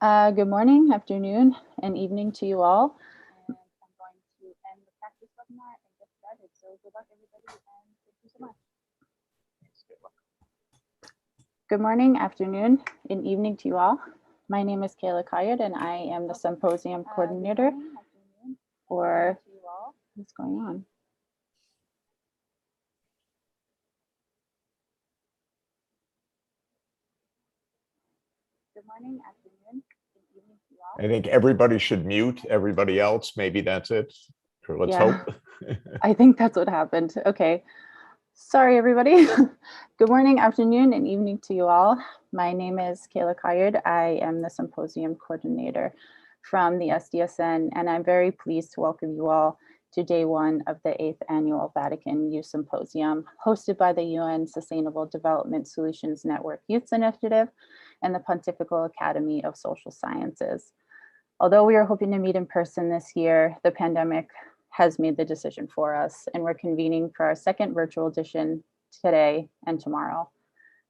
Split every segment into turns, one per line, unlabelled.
Good morning, afternoon, and evening to you all. And I'm going to end the practice webinar and get started. So good luck, everybody, and thank you so much. Good morning, afternoon, and evening to you all. My name is Kayla Kayod, and I am the symposium coordinator for what's going on. Good morning, afternoon, and evening to you all.
I think everybody should mute everybody else. Maybe that's it. Or let's hope.
I think that's what happened. Okay. Sorry, everybody. Good morning, afternoon, and evening to you all. My name is Kayla Kayod. I am the symposium coordinator from the SDSN, and I'm very pleased to welcome you all to day one of the 8th Annual Vatican Youth Symposium, hosted by the UN Sustainable Development Solutions Network Youth Initiative and the Pontifical Academy of Social Sciences. Although we are hoping to meet in person this year, the pandemic has made the decision for us, and we're convening for our second virtual edition today and tomorrow.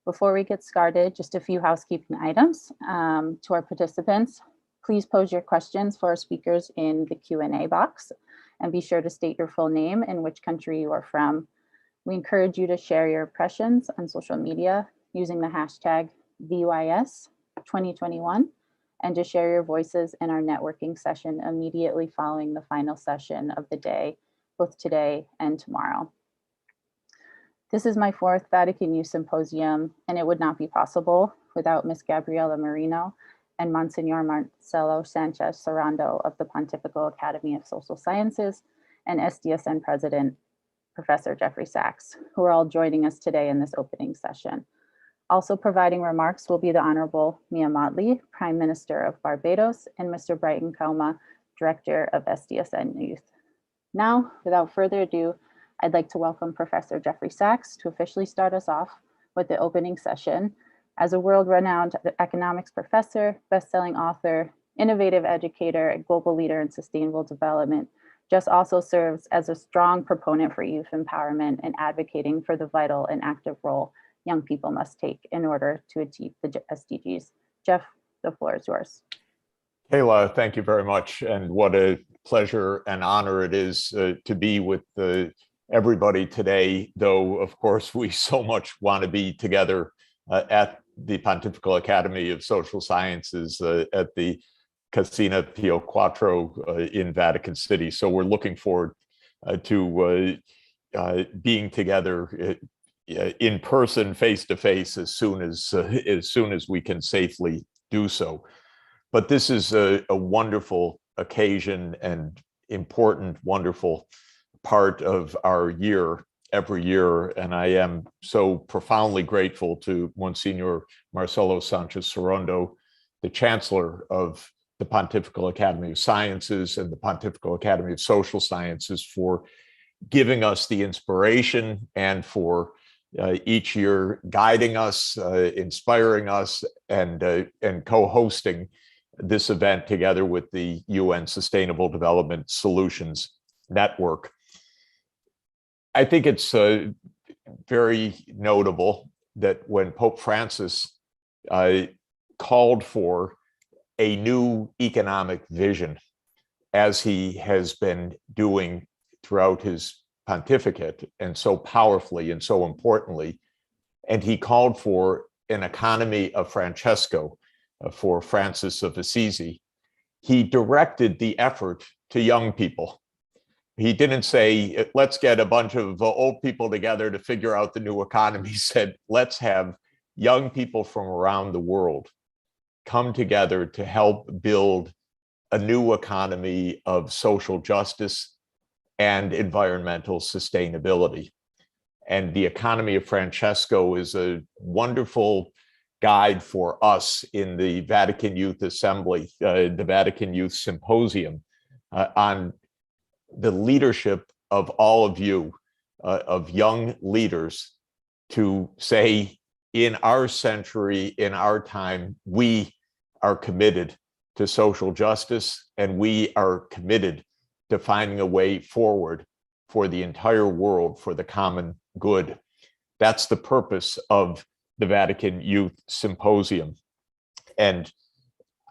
Before we get started, just a few housekeeping items to our participants. Please pose your questions for our speakers in the Q&A box, and be sure to state your full name and which country you are from. We encourage you to share your impressions on social media using the hashtag VYS2021, and to share your voices in our networking session immediately following the final session of the day, both today and tomorrow. This is my 4th Vatican Youth Symposium, and it would not be possible without Ms. Gabriela Marino and Monsignor Marcelo Sanchez Sorando of the Pontifical Academy of Social Sciences and SDSN President, Professor Jeffrey Sachs, who are all joining us today in this opening session. Also providing remarks will be the Honorable Mia Motley, Prime Minister of Barbados, and Mr. Brighton Kauma, Director of SDSN Youth. Now, without further ado, I'd like to welcome Professor Jeffrey Sachs to officially start us off with the opening session. As a world-renowned economics professor, best-selling author, innovative educator, and global leader in sustainable development, Jeff also serves as a strong proponent for youth empowerment and advocating for the vital and active role young people must take in order to achieve the SDGs. Jeff, the floor is yours.
Kayla, thank you very much. And what a pleasure and honor it is to be with everybody today, though, of course, we so much want to be together at the Pontifical Academy of Social Sciences at the Casina Pio Quattro in Vatican City. So we're looking forward to being together in person, face to face, as soon as we can safely do so. But this is a wonderful occasion and important, wonderful part of our year every year, and I am so profoundly grateful to Monsignor Marcelo Sanchez Sorando, the Chancellor of the Pontifical Academy of Sciences and the Pontifical Academy of Social Sciences, for giving us the inspiration and for each year guiding us, inspiring us, and co-hosting this event together with the UN Sustainable Development Solutions Network. I think it's very notable that when Pope Francis called for a new economic vision, as he has been doing throughout his pontificate, and so powerfully and so importantly, and he called for an economy of Francesco for Francis of Assisi, he directed the effort to young people. He didn't say, let's get a bunch of old people together to figure out the new economy. He said, let's have young people from around the world come together to help build a new economy of social justice and environmental sustainability. And the economy of Francesco is a wonderful guide for us in the Vatican Youth Assembly, the Vatican Youth Symposium, on the leadership of all of you, of young leaders, to say, in our century, in our time, we are committed to social justice, and we are committed to finding a way forward for the entire world, for the common good. That's the purpose of the Vatican Youth Symposium. And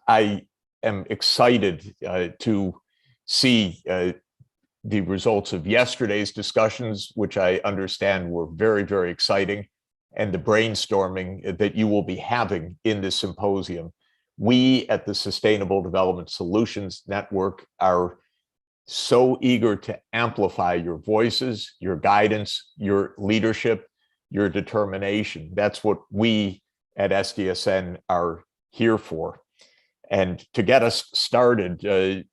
I am excited to see the results of yesterday's discussions, which I understand were very, very exciting, and the brainstorming that you will be having in this symposium. We at the Sustainable Development Solutions Network are so eager to amplify your voices, your guidance, your leadership, your determination. That's what we at SDSN are here for. And to get us started,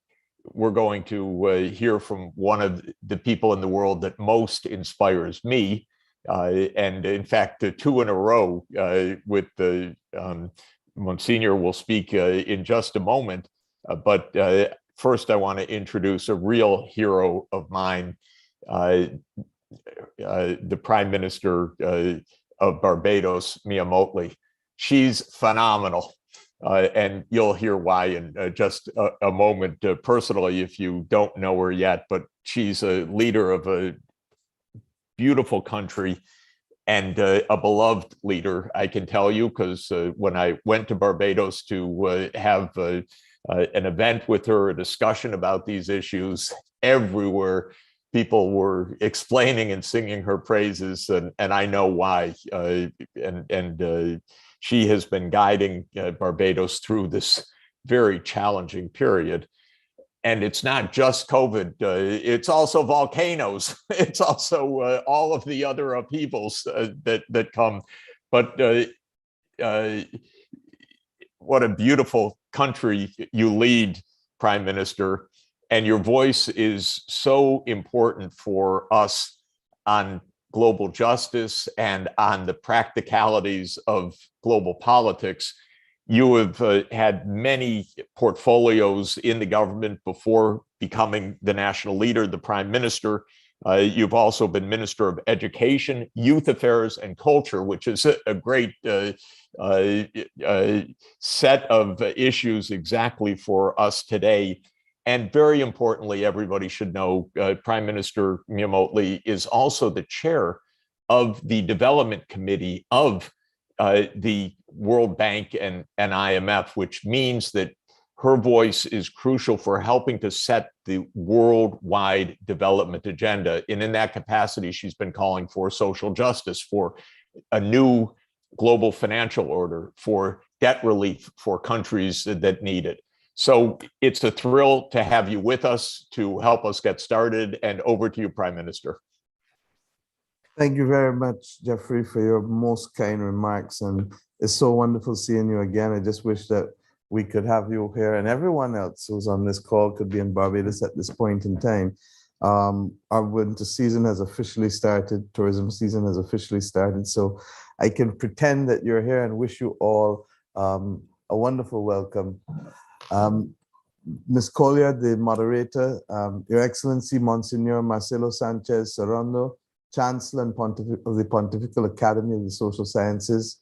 we're going to hear from one of the people in the world that most inspires me. And in fact, two in a row with the Monsignor will speak in just a moment. But first, I want to introduce a real hero of mine, the Prime Minister of Barbados, Mia Mottley. She's phenomenal. And you'll hear why in just a moment personally if you don't know her yet, but she's a leader of a beautiful country and a beloved leader, I can tell you, because when I went to Barbados to have an event with her, a discussion about these issues, everywhere people were explaining and singing her praises, and I know why. She has been guiding Barbados through this very challenging period. And it's not just COVID, it's also volcanoes. It's also all of the other upheavals that come. But what a beautiful country you lead, Prime Minister. And your voice is so important for us on global justice and on the practicalities of global politics. You have had many portfolios in the government before becoming the national leader, the Prime Minister. You've also been Minister of Education, Youth Affairs, and Culture, which is a great set of issues exactly for us today. And very importantly, everybody should know Prime Minister Mia Mottley is also the chair of the Development Committee of the World Bank and IMF, which means that her voice is crucial for helping to set the worldwide development agenda. And in that capacity, she's been calling for social justice, for a new global financial order, for debt relief for countries that need it. So it's a thrill to have you with us to help us get started. And over to you, Prime Minister.
Thank you very much, Jeffrey, for your most kind remarks. And it's so wonderful seeing you again. I just wish that we could have you here and everyone else who's on this call could be in Barbados at this point in time. Our winter season has officially started, tourism season has officially started. So I can pretend that you're here and wish you all a wonderful welcome. Ms. Collier, the moderator, Your Excellency, Monsignor Marcelo Sanchez Sorondo, Chancellor of the Pontifical Academy of the Social Sciences,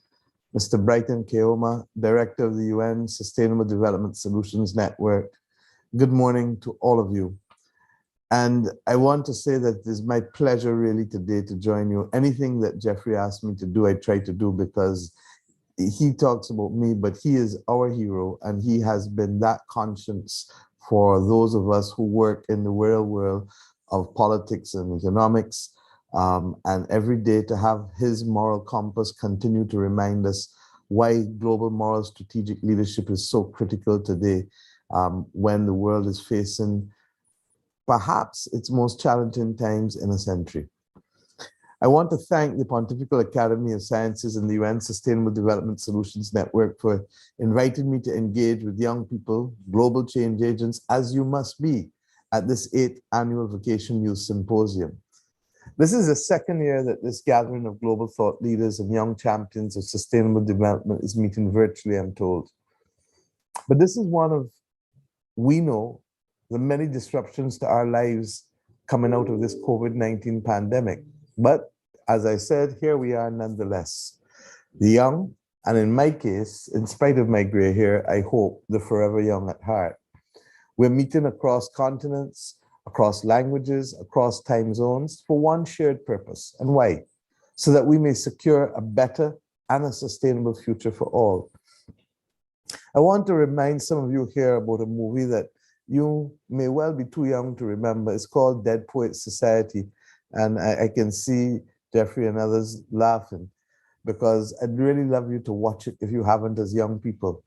Mr. Brighton Keoma, Director of the UN Sustainable Development Solutions Network. Good morning to all of you. And I want to say that it is my pleasure really today to join you. Anything that Jeffrey asked me to do, I try to do because he talks about me, but he is our hero, and he has been that conscience for those of us who work in the real world of politics and economics. And every day to have his moral compass continue to remind us why global moral strategic leadership is so critical today when the world is facing perhaps its most challenging times in a century. I want to thank the Pontifical Academy of Sciences and the UN Sustainable Development Solutions Network for inviting me to engage with young people, global change agents, as you must be, at this 8th annual Vatican Youth Symposium. This is the second year that this gathering of global thought leaders and young champions of sustainable development is meeting virtually, I'm told. But this is one of, we know, the many disruptions to our lives coming out of this COVID-19 pandemic. But as I said, here we are nonetheless. The young, and in my case, in spite of my gray hair, I hope the forever young at heart. We're meeting across continents, across languages, across time zones for one shared purpose. And why? So that we may secure a better and a sustainable future for all. I want to remind some of you here about a movie that you may well be too young to remember. It's called Dead Poets Society. And I can see Jeffrey and others laughing because I'd really love you to watch it if you haven't as young people.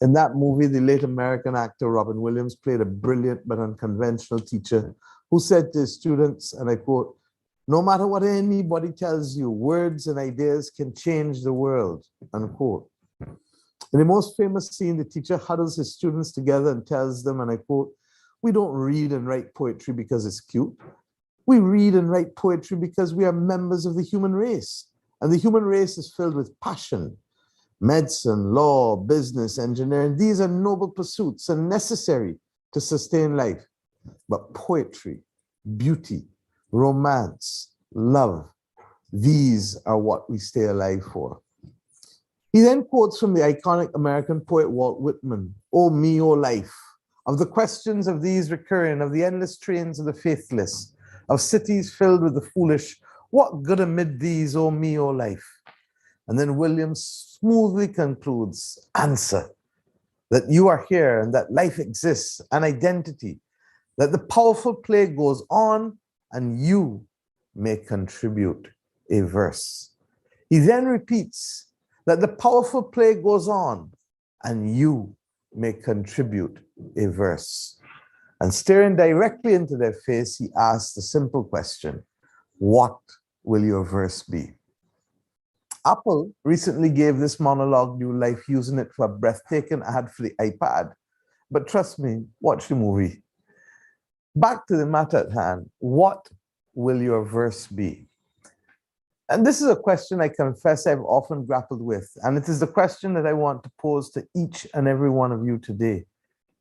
In that movie, the late American actor Robin Williams played a brilliant but unconventional teacher who said to his students, and I quote, "No matter what anybody tells you, words and ideas can change the world," unquote. In the most famous scene, the teacher huddles his students together and tells them, and I quote, "We don't read and write poetry because it's cute. We read and write poetry because we are members of the human race. And the human race is filled with passion. Medicine, law, business, engineering, these are noble pursuits and necessary to sustain life. But poetry, beauty, romance, love, these are what we stay alive for." He then quotes from the iconic American poet Walt Whitman, "O me, O life, of the questions of these recurring, of the endless trains of the faithless, of cities filled with the foolish, what good amid these, O me, O life?" And then Williams smoothly concludes, "Answer, that you are here and that life exists, an identity, that the powerful play goes on and you may contribute a verse." He then repeats that the powerful play goes on and you may contribute a verse. And staring directly into their face, he asks the simple question, what will your verse be? Apple recently gave this monologue new life using it for a breathtaking ad for the iPad. But trust me, watch the movie. Back to the matter at hand, what will your verse be? And this is a question I confess I've often grappled with, and it is the question that I want to pose to each and every one of you today.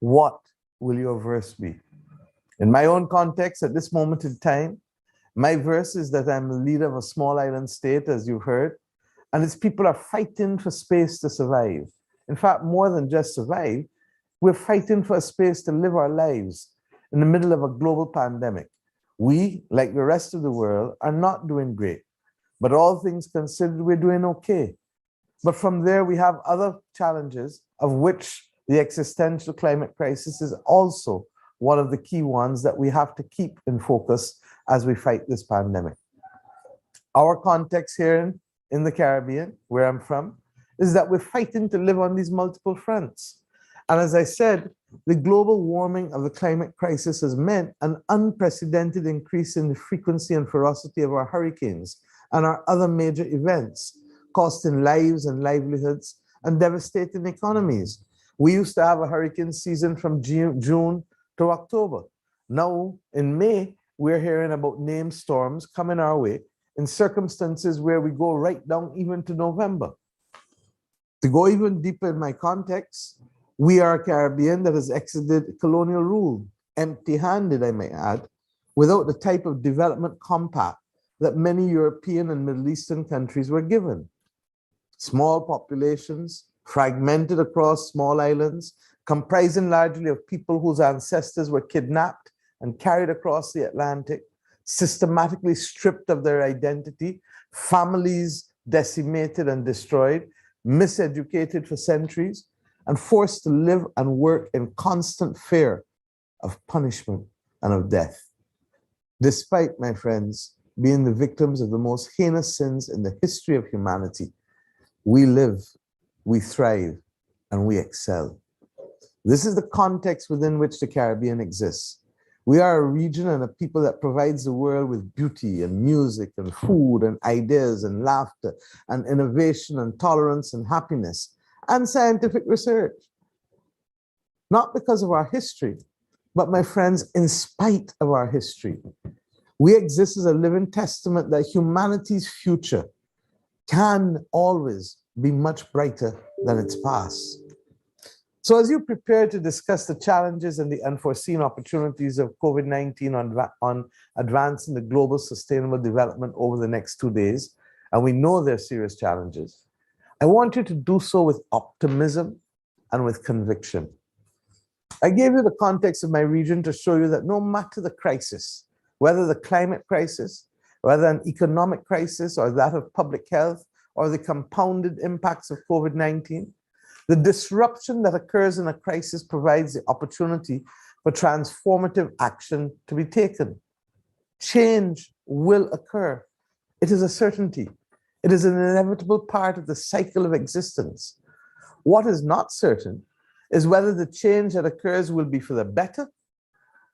What will your verse be? In my own context, at this moment in time, my verse is that I'm the leader of a small island state, as you've heard, and its people are fighting for space to survive. In fact, more than just survive, we're fighting for a space to live our lives in the middle of a global pandemic. We, like the rest of the world, are not doing great. But all things considered, we're doing okay. But from there, we have other challenges, of which the existential climate crisis is also one of the key ones that we have to keep in focus as we fight this pandemic. Our context here in the Caribbean, where I'm from, is that we're fighting to live on these multiple fronts. And as I said, the global warming of the climate crisis has meant an unprecedented increase in the frequency and ferocity of our hurricanes and our other major events, costing lives and livelihoods and devastating economies. We used to have a hurricane season from June to October. Now, in May, we're hearing about named storms coming our way in circumstances where we go right down even to November. To go even deeper in my context, we are a Caribbean that has exited colonial rule, empty-handed, I may add, without the type of development compact that many European and Middle Eastern countries were given. Small populations, fragmented across small islands, comprising largely of people whose ancestors were kidnapped and carried across the Atlantic, systematically stripped of their identity, families decimated and destroyed, miseducated for centuries, and forced to live and work in constant fear of punishment and of death. Despite, my friends, being the victims of the most heinous sins in the history of humanity, we live, we thrive, and we excel. This is the context within which the Caribbean exists. We are a region and a people that provides the world with beauty and music and food and ideas and laughter and innovation and tolerance and happiness and scientific research. Not because of our history, but my friends, in spite of our history, we exist as a living testament that humanity's future can always be much brighter than its past. So as you prepare to discuss the challenges and the unforeseen opportunities of COVID-19 on advancing the global sustainable development over the next 2 days, and we know there are serious challenges, I want you to do so with optimism and with conviction. I gave you the context of my region to show you that no matter the crisis, whether the climate crisis, whether an economic crisis or that of public health or the compounded impacts of COVID-19, The disruption that occurs in a crisis provides the opportunity for transformative action to be taken. Change will occur. It is a certainty. It is an inevitable part of the cycle of existence. What is not certain is whether the change that occurs will be for the better,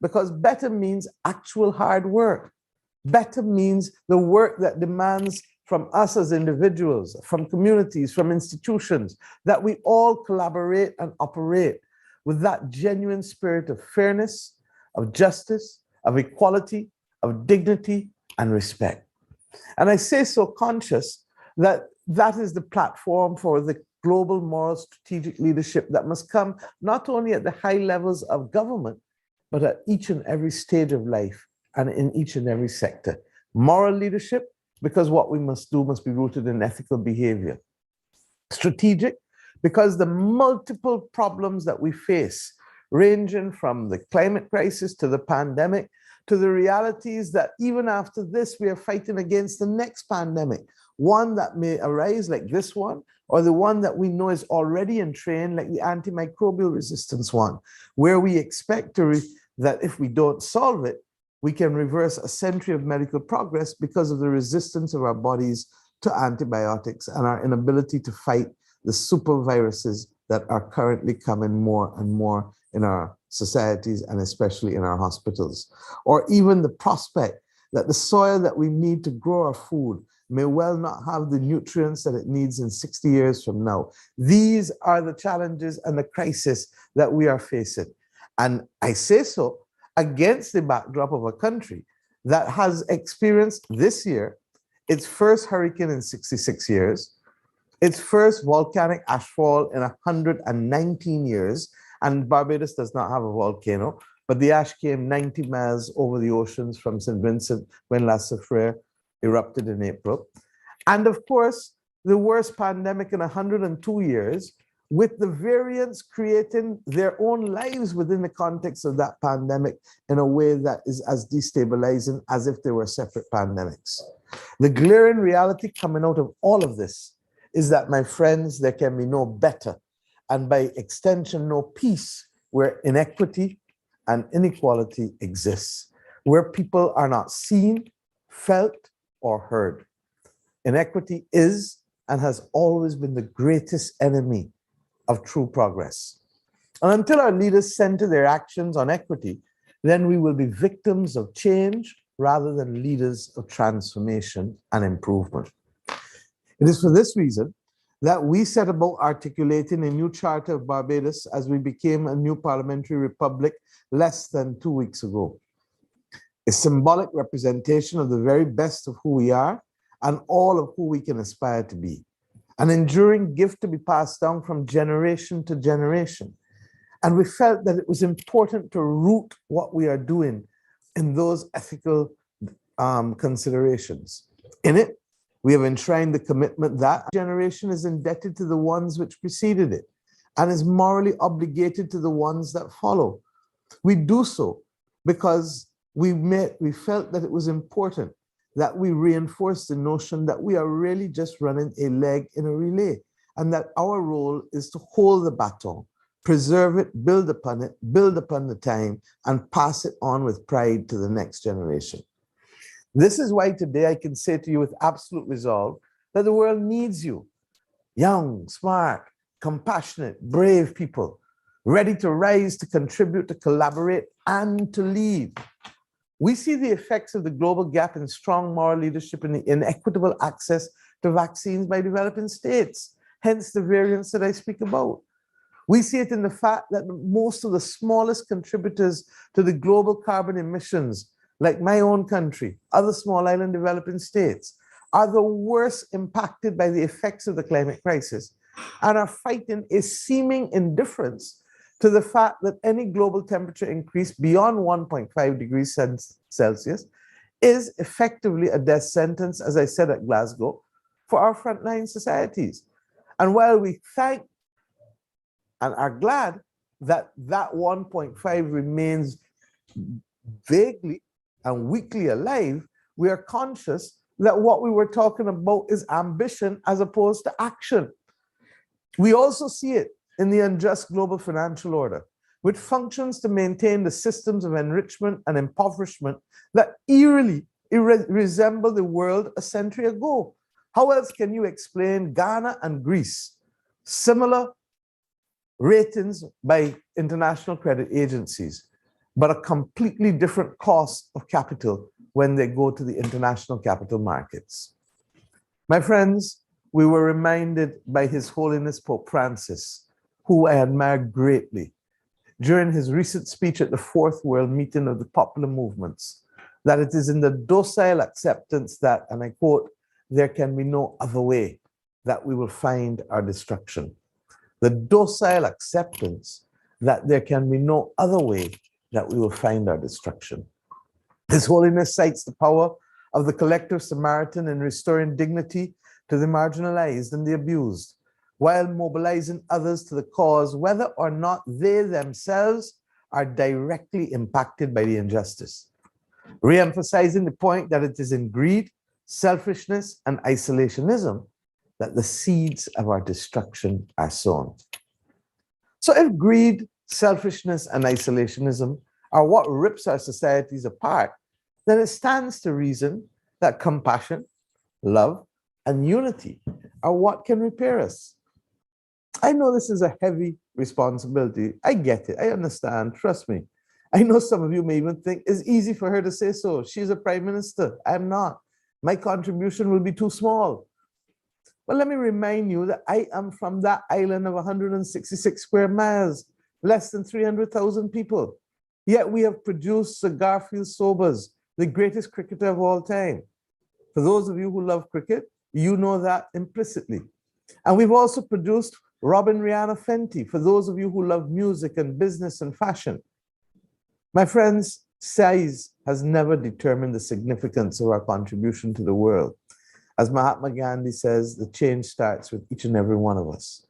because better means actual hard work. Better means the work that demands from us as individuals, from communities, from institutions, that we all collaborate and operate with that genuine spirit of fairness, of justice, of equality, of dignity and respect. And I say so conscious that that is the platform for the global moral strategic leadership that must come not only at the high levels of government, but at each and every stage of life and in each and every sector. Moral leadership, because what we must do must be rooted in ethical behavior. Strategic, because the multiple problems that we face, ranging from the climate crisis to the pandemic, to the realities that even after this, we are fighting against the next pandemic, one that may arise like this one, or the one that we know is already in train, like the antimicrobial resistance one, where we expect that if we don't solve it, we can reverse a century of medical progress because of the resistance of our bodies to antibiotics and our inability to fight the super viruses that are currently coming more and more in our societies and especially in our hospitals. Or even the prospect that the soil that we need to grow our food may well not have the nutrients that it needs in 60 years from now. These are the challenges and the crisis that we are facing. And I say so against the backdrop of a country that has experienced this year its first hurricane in 66 years, its first volcanic ashfall in 119 years, and Barbados does not have a volcano, but the ash came 90 miles over the oceans from St. Vincent when La Soufrière erupted in April. And of course, the worst pandemic in 102 years, with the variants creating their own lives within the context of that pandemic in a way that is as destabilizing as if they were separate pandemics. The glaring reality coming out of all of this is that, my friends, there can be no better, and by extension, no peace, where inequity and inequality exists, where people are not seen, felt, or heard. Inequity is and has always been the greatest enemy of true progress. And until our leaders center their actions on equity, then we will be victims of change rather than leaders of transformation and improvement. It is for this reason that we set about articulating a new charter of Barbados as we became a new parliamentary republic less than 2 weeks ago. A symbolic representation of the very best of who we are and all of who we can aspire to be. An enduring gift to be passed down from generation to generation. And we felt that it was important to root what we are doing in those ethical considerations. In it, we have enshrined the commitment that generation is indebted to the ones which preceded it and is morally obligated to the ones that follow. We do so because we felt that it was important that we reinforce the notion that we are really just running a leg in a relay, and that our role is to hold the baton, preserve it, build upon the time, and pass it on with pride to the next generation. This is why today I can say to you with absolute resolve that the world needs you. Young, smart, compassionate, brave people, ready to rise, to contribute, to collaborate, and to lead. We see the effects of the global gap in strong moral leadership in the inequitable access to vaccines by developing states, hence the variants that I speak about. We see it in the fact that most of the smallest contributors to the global carbon emissions, like my own country, other small island developing states, are the worst impacted by the effects of the climate crisis and are fighting a seeming indifference to the fact that any global temperature increase beyond 1.5 degrees Celsius is effectively a death sentence, as I said at Glasgow, for our frontline societies. And while we thank and are glad that that 1.5 remains vaguely and weakly alive, we are conscious that what we were talking about is ambition as opposed to action. We also see it in the unjust global financial order, which functions to maintain the systems of enrichment and impoverishment that eerily resemble the world a century ago. How else can you explain Ghana and Greece, similar ratings by international credit agencies, but a completely different cost of capital when they go to the international capital markets? My friends, we were reminded by His Holiness Pope Francis, who I admire greatly, during his recent speech at the Fourth World Meeting of the Popular Movements, that it is in the docile acceptance that, and I quote, there can be no other way that we will find our destruction. The docile acceptance that there can be no other way that we will find our destruction. His Holiness cites the power of the collective Samaritan in restoring dignity to the marginalized and the abused, while mobilizing others to the cause, whether or not they themselves are directly impacted by the injustice. Re-emphasizing the point that it is in greed, selfishness, and isolationism that the seeds of our destruction are sown. So if greed, selfishness, and isolationism are what rips our societies apart, then it stands to reason that compassion, love, and unity are what can repair us. I know this is a heavy responsibility. I get it. I understand. Trust me. I know some of you may even think it's easy for her to say so. She's a prime minister. I'm not. My contribution will be too small. But let me remind you that I am from that island of 166 square miles, less than 300,000 people. Yet we have produced Sir Garfield Sobers, the greatest cricketer of all time. For those of you who love cricket, you know that implicitly. And we've also produced Robin Rihanna Fenty, for those of you who love music and business and fashion. My friends, size has never determined the significance of our contribution to the world. As Mahatma Gandhi says, the change starts with each and every one of us.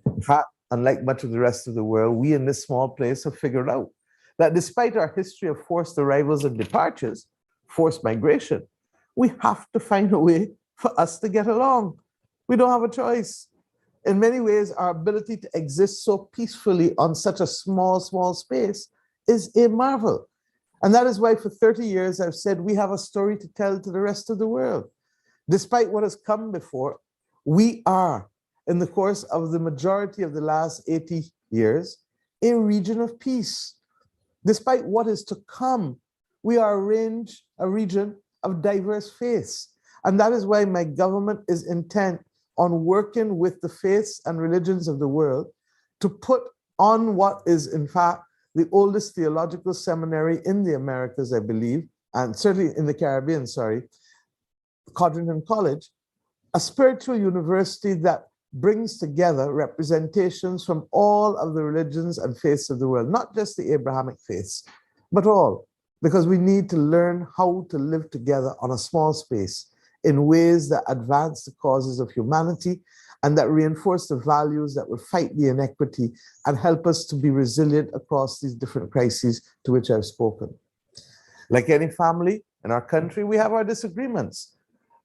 In fact, unlike much of the rest of the world, we in this small place have figured out that despite our history of forced arrivals and departures, forced migration, we have to find a way for us to get along. We don't have a choice. In many ways, our ability to exist so peacefully on such a small space is a marvel. And that is why for 30 years, I've said we have a story to tell to the rest of the world. Despite what has come before, we are, in the course of the majority of the last 80 years, a region of peace. Despite what is to come, we are a region of diverse faiths. And that is why my government is intent on working with the faiths and religions of the world to put on what is, in fact, the oldest theological seminary in the Americas, I believe, and certainly in the Caribbean, Codrington College, a spiritual university that brings together representations from all of the religions and faiths of the world, not just the Abrahamic faiths, but all, because we need to learn how to live together on a small space in ways that advance the causes of humanity and that reinforce the values that will fight the inequity and help us to be resilient across these different crises to which I've spoken. Like any family in our country, we have our disagreements.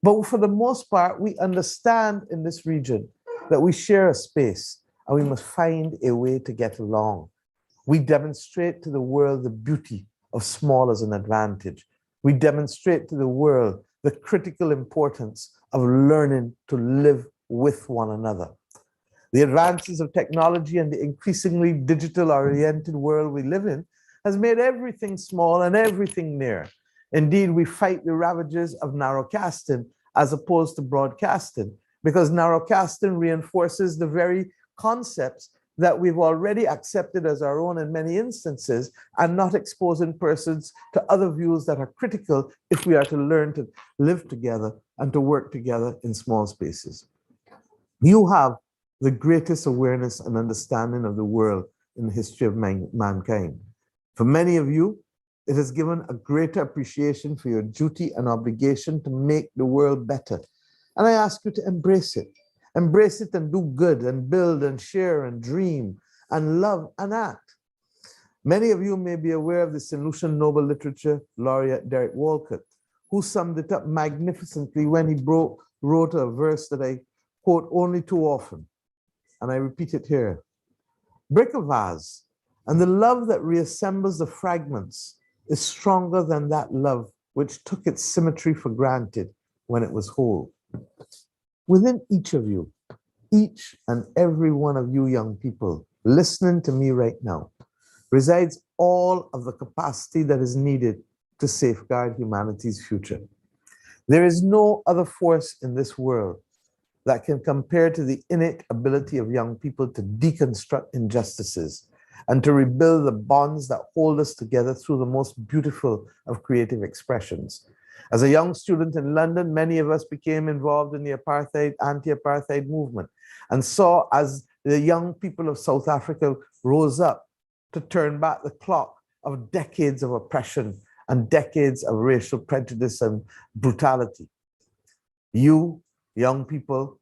But for the most part, we understand in this region that we share a space and we must find a way to get along. We demonstrate to the world the beauty of small as an advantage. We demonstrate to the world the critical importance of learning to live with one another. The advances of technology and the increasingly digital-oriented world we live in has made everything small and everything near. Indeed, we fight the ravages of narrowcasting as opposed to broadcasting, because narrowcasting reinforces the very concepts that we've already accepted as our own in many instances, and not exposing persons to other views that are critical if we are to learn to live together and to work together in small spaces. You have the greatest awareness and understanding of the world in the history of mankind. For many of you, it has given a greater appreciation for your duty and obligation to make the world better. And I ask you to embrace it. Embrace it and do good and build and share and dream and love and act. Many of you may be aware of the St. Lucian Nobel Literature laureate Derek Walcott, who summed it up magnificently when he wrote a verse that I quote only too often, and I repeat it here. Break a vase, and the love that reassembles the fragments is stronger than that love which took its symmetry for granted when it was whole. Within each of you, each and every one of you young people listening to me right now, resides all of the capacity that is needed to safeguard humanity's future. There is no other force in this world that can compare to the innate ability of young people to deconstruct injustices and to rebuild the bonds that hold us together through the most beautiful of creative expressions. As a young student in London, many of us became involved in the anti-apartheid movement and saw as the young people of South Africa rose up to turn back the clock of decades of oppression and decades of racial prejudice and brutality. You, young people,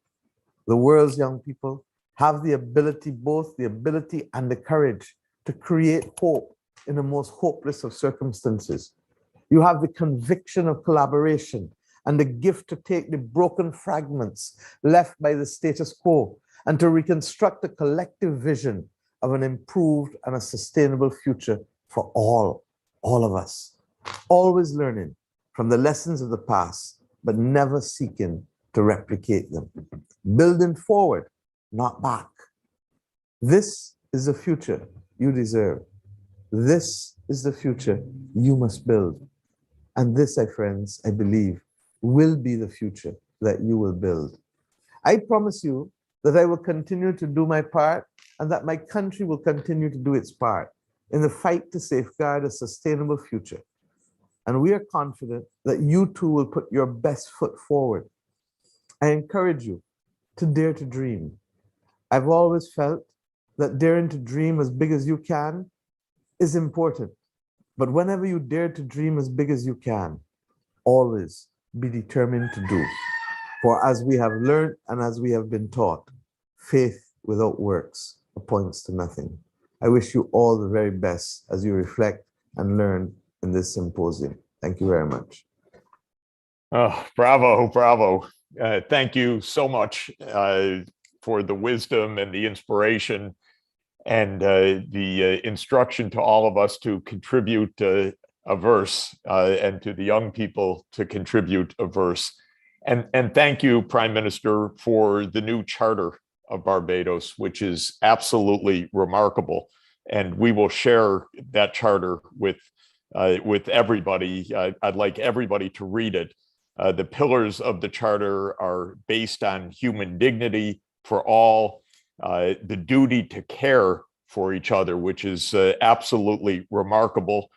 the world's young people, have the ability, both the ability and the courage to create hope in the most hopeless of circumstances. You have the conviction of collaboration and the gift to take the broken fragments left by the status quo and to reconstruct a collective vision of an improved and a sustainable future for all of us. Always learning from the lessons of the past, but never seeking to replicate them. Building forward, not back. This is the future you deserve. This is the future you must build. And this, my friends, I believe, will be the future that you will build. I promise you that I will continue to do my part and that my country will continue to do its part in the fight to safeguard a sustainable future. And we are confident that you too will put your best foot forward. I encourage you to dare to dream. I've always felt that daring to dream as big as you can is important. But whenever you dare to dream as big as you can, always be determined to do. For as we have learned and as we have been taught, faith without works points to nothing. I wish you all the very best as you reflect and learn in this symposium. Thank you very much.
Oh, bravo, bravo. Thank you so much for the wisdom and the inspiration and the instruction to all of us to contribute a verse and to the young people to contribute a verse. And thank you, Prime Minister, for the new charter of Barbados, which is absolutely remarkable. And we will share that charter with everybody. I'd like everybody to read it. The pillars of the charter are based on human dignity for all, the duty to care for each other, which is absolutely remarkable,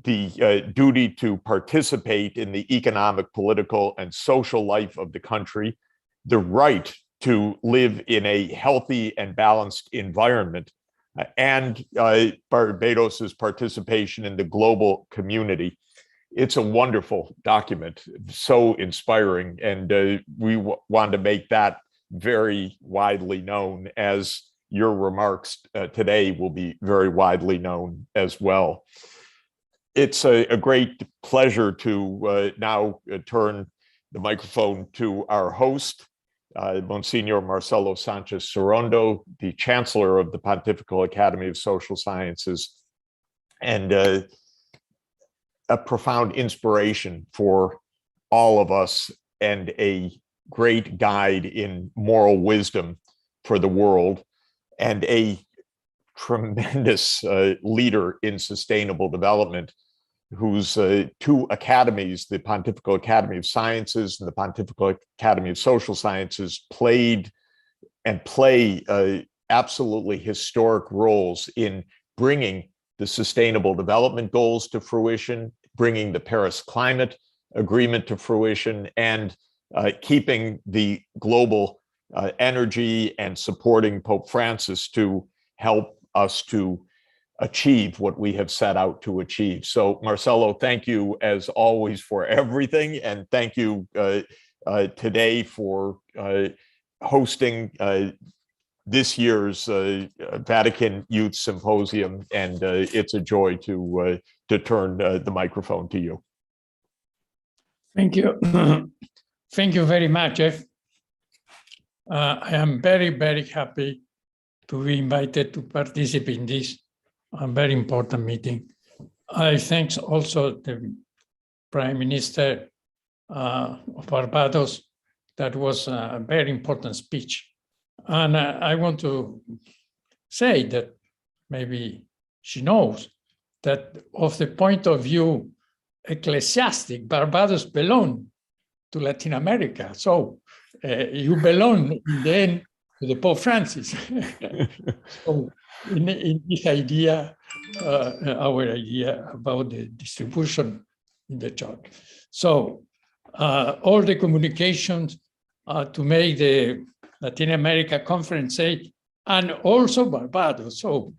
the duty to participate in the economic, political, and social life of the country, the right to live in a healthy and balanced environment, and Barbados's participation in the global community. It's a wonderful document, so inspiring, and we want to make that very widely known, as your remarks today will be very widely known as well. It's a great pleasure to now turn the microphone to our host, Monsignor Marcelo Sanchez Sorondo, the Chancellor of the Pontifical Academy of Social Sciences, and a profound inspiration for all of us and a great guide in moral wisdom for the world, and a tremendous leader in sustainable development, whose two academies, the Pontifical Academy of Sciences and the Pontifical Academy of Social Sciences, played and play absolutely historic roles in bringing the Sustainable Development Goals to fruition, bringing the Paris Climate Agreement to fruition, and keeping the global energy and supporting Pope Francis to help us to achieve what we have set out to achieve. So Marcelo, thank you as always for everything. And thank you today for hosting this year's Vatican Youth Symposium. And it's a joy to turn the microphone to you.
Thank you. Thank you very much, Jeff. I am very, very happy to be invited to participate in this very important meeting. I thank also the Prime Minister of Barbados. That was a very important speech. And I want to say that maybe she knows that of the point of view ecclesiastic, Barbados belong to Latin America. So you belong in the end to the Pope Francis. So in this idea, our idea about the distribution in the church. So all the communications to make the Latin America Conference and also Barbados. So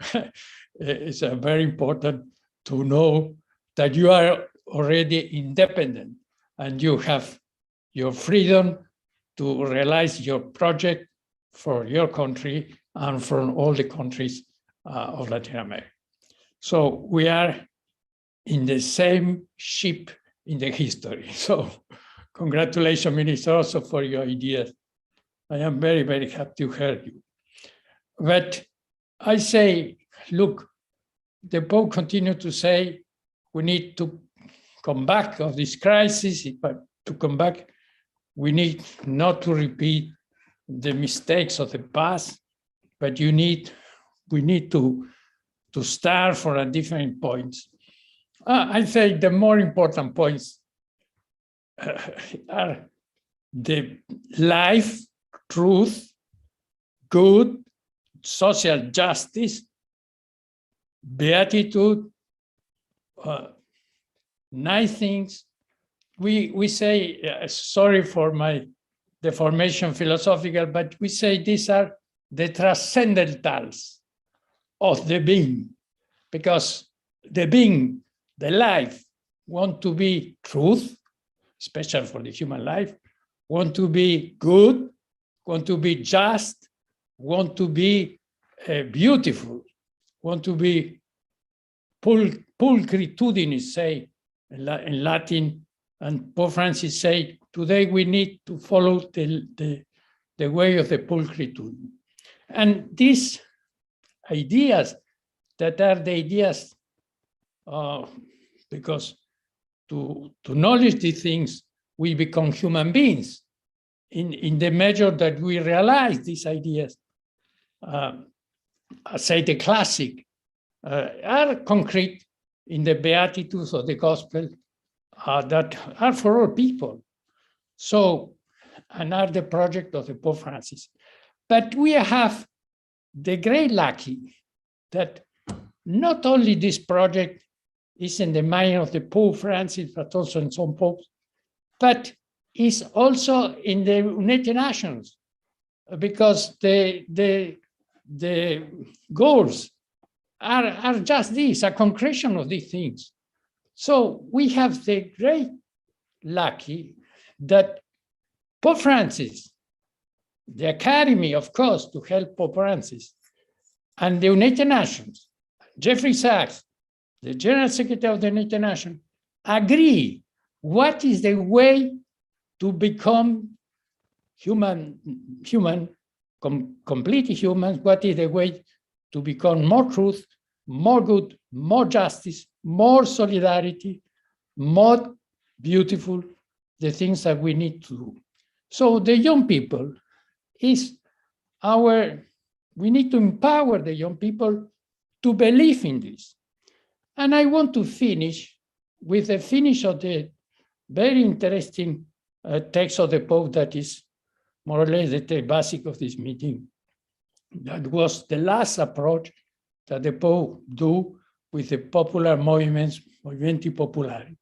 it's very important to know that you are already independent and you have your freedom to realize your project for your country and from all the countries of Latin America. So we are in the same ship in the history. So congratulations, Minister, also for your ideas. I am very, very happy to hear you. But I say, look, the Pope continued to say, we need to come back of this crisis, but to come back, we need not to repeat the mistakes of the past, but we need to start from a different points. I think the more important points are the life, truth, good, social justice, beatitude, nice things. We say, sorry for my deformation philosophical, but we say these are the transcendentals of the being, because the being, the life, want to be truth, especially for the human life, want to be good, want to be just, want to be beautiful, want to be pulchritudinis, say in Latin, and Pope Francis said, today we need to follow the way of the pulchritude. And these ideas that are the ideas, because to knowledge these things, we become human beings in the measure that we realize these ideas. I say the classic, are concrete in the Beatitudes of the Gospel that are for all people. So, and are the project of the Pope Francis. But we have the great lucky that not only this project is in the mind of the Pope Francis, but also in some popes, but is also in the United Nations, because the goals are just this, a concretion of these things. So we have the great lucky that Pope Francis, the Academy, of course, to help Pope Francis, and the United Nations, Jeffrey Sachs, the General Secretary of the United Nations, agree what is the way to become completely human, what is the way to become more truth, more good, more justice, more solidarity, more beautiful, the things that we need to do. So the young people is we need to empower the young people to believe in this. And I want to finish with the finish of the very interesting text of the Pope that is more or less the basic of this meeting. That was the last approach that the Pope do with the popular movements, Movimenti Popolari.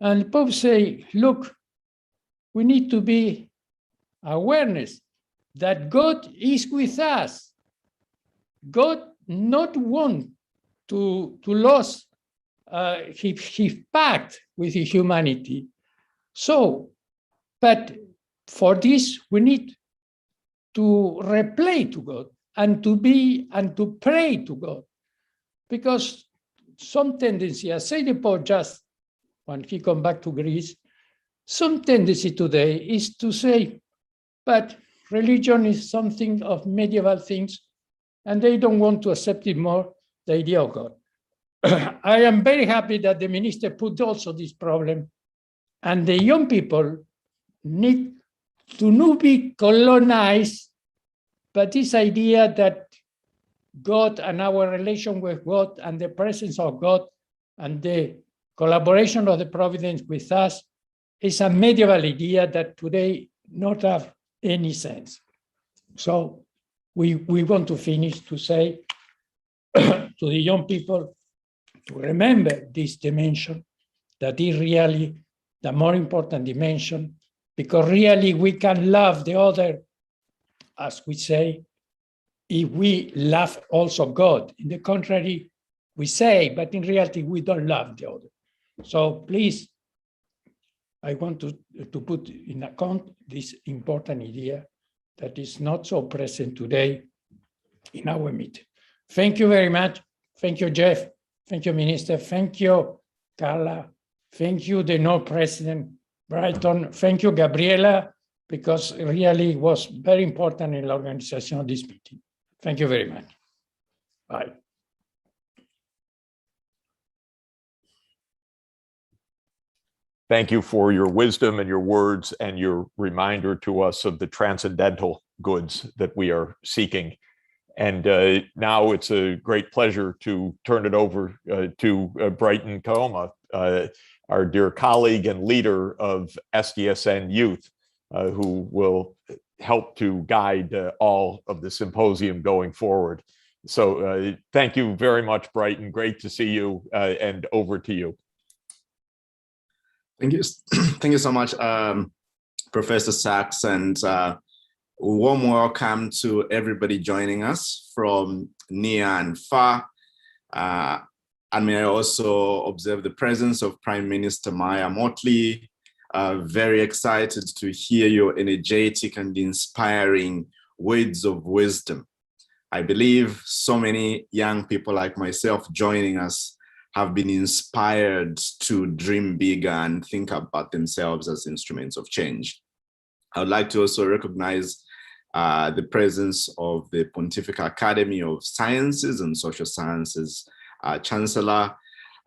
And the Pope say, look, we need to be awareness that God is with us. God not want to lose his pact with the humanity. So, but for this, we need to reply to God and to pray to God. Because some tendency, I say the Pope just when he come back to Greece, some tendency today is to say, but religion is something of medieval things. and they don't want to accept it more, the idea of God. I am very happy that the minister put also this problem, and the young people need to not be colonized by this idea that God and our relation with God and the presence of God and the collaboration of the providence with us is a medieval idea that today not have any sense. So we want to finish to say to the young people to remember this dimension, that is really the more important dimension, because really we can love the other, as we say, if we love also God. In the contrary, we say, but in reality, we don't love the other. So please, I want to put in account this important idea that is not so present today in our meeting. Thank you very much. Thank you, Jeff. Thank you, Minister. Thank you, Carla. Thank you, the North President, Brighton. Thank you, Gabriela, because it really was very important in the organization of this meeting. Thank you very much. Bye.
Thank you for your wisdom and your words and your reminder to us of the transcendental goods that we are seeking. And now it's a great pleasure to turn it over to Brighton Kaoma, our dear colleague and leader of SDSN Youth, who will help to guide all of the symposium going forward. So thank you very much, Brighton. Great to see you, and over to you.
Thank you. Thank you so much, Professor Sachs, and warm welcome to everybody joining us from near and far. And may I also observe the presence of Prime Minister Maya Motley. Very excited to hear your energetic and inspiring words of wisdom. I believe so many young people like myself joining us have been inspired to dream bigger and think about themselves as instruments of change. I would like to also recognize the presence of the Pontifical Academy of Sciences and Social Sciences Chancellor,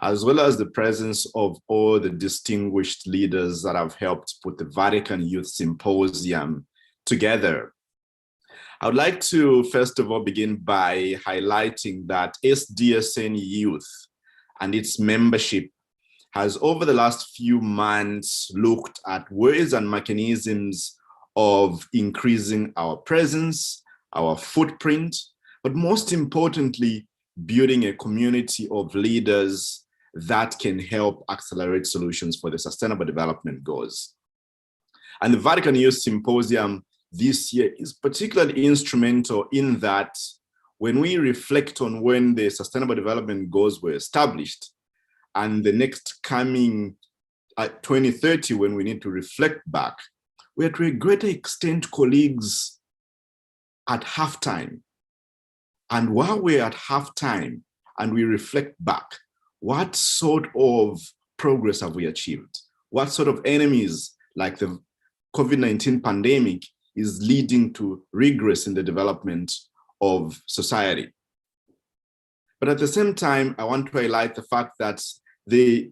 as well as the presence of all the distinguished leaders that have helped put the Vatican Youth Symposium together. I would like to, first of all, begin by highlighting that SDSN Youth and its membership has over the last few months looked at ways and mechanisms of increasing our presence, our footprint, but most importantly, building a community of leaders that can help accelerate solutions for the Sustainable Development Goals. And the Vatican Youth Symposium this year is particularly instrumental in that when we reflect on when the Sustainable Development Goals were established and the next coming 2030, when we need to reflect back, we are to a greater extent colleagues at halftime. And while we're at halftime and we reflect back, what sort of progress have we achieved? What sort of enemies, like the COVID-19 pandemic, is leading to regress in the development of society? But at the same time, I want to highlight the fact that the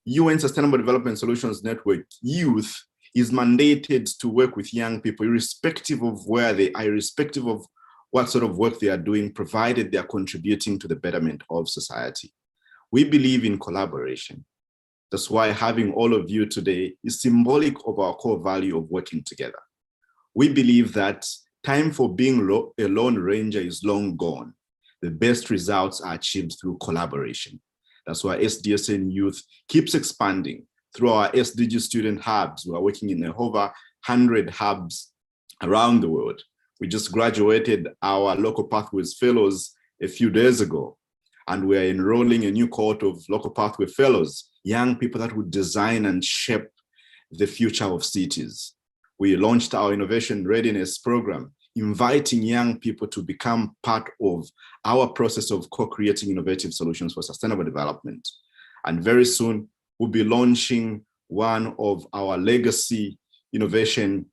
UN Sustainable Development Solutions Network Youth is mandated to work with young people, irrespective of where they are, irrespective of what sort of work they are doing, provided they are contributing to the betterment of society. We believe in collaboration. That's why having all of you today is symbolic of our core value of working together. We believe that time for being a lone ranger is long gone. The best results are achieved through collaboration. That's why SDSN Youth keeps expanding through our SDG student hubs. We are working in over 100 hubs around the world. We just graduated our Local Pathways Fellows a few days ago, and we are enrolling a new cohort of Local Pathway Fellows, young people that would design and shape the future of cities. We launched our Innovation Readiness Program, inviting young people to become part of our process of co-creating innovative solutions for sustainable development. And very soon, we'll be launching one of our legacy innovation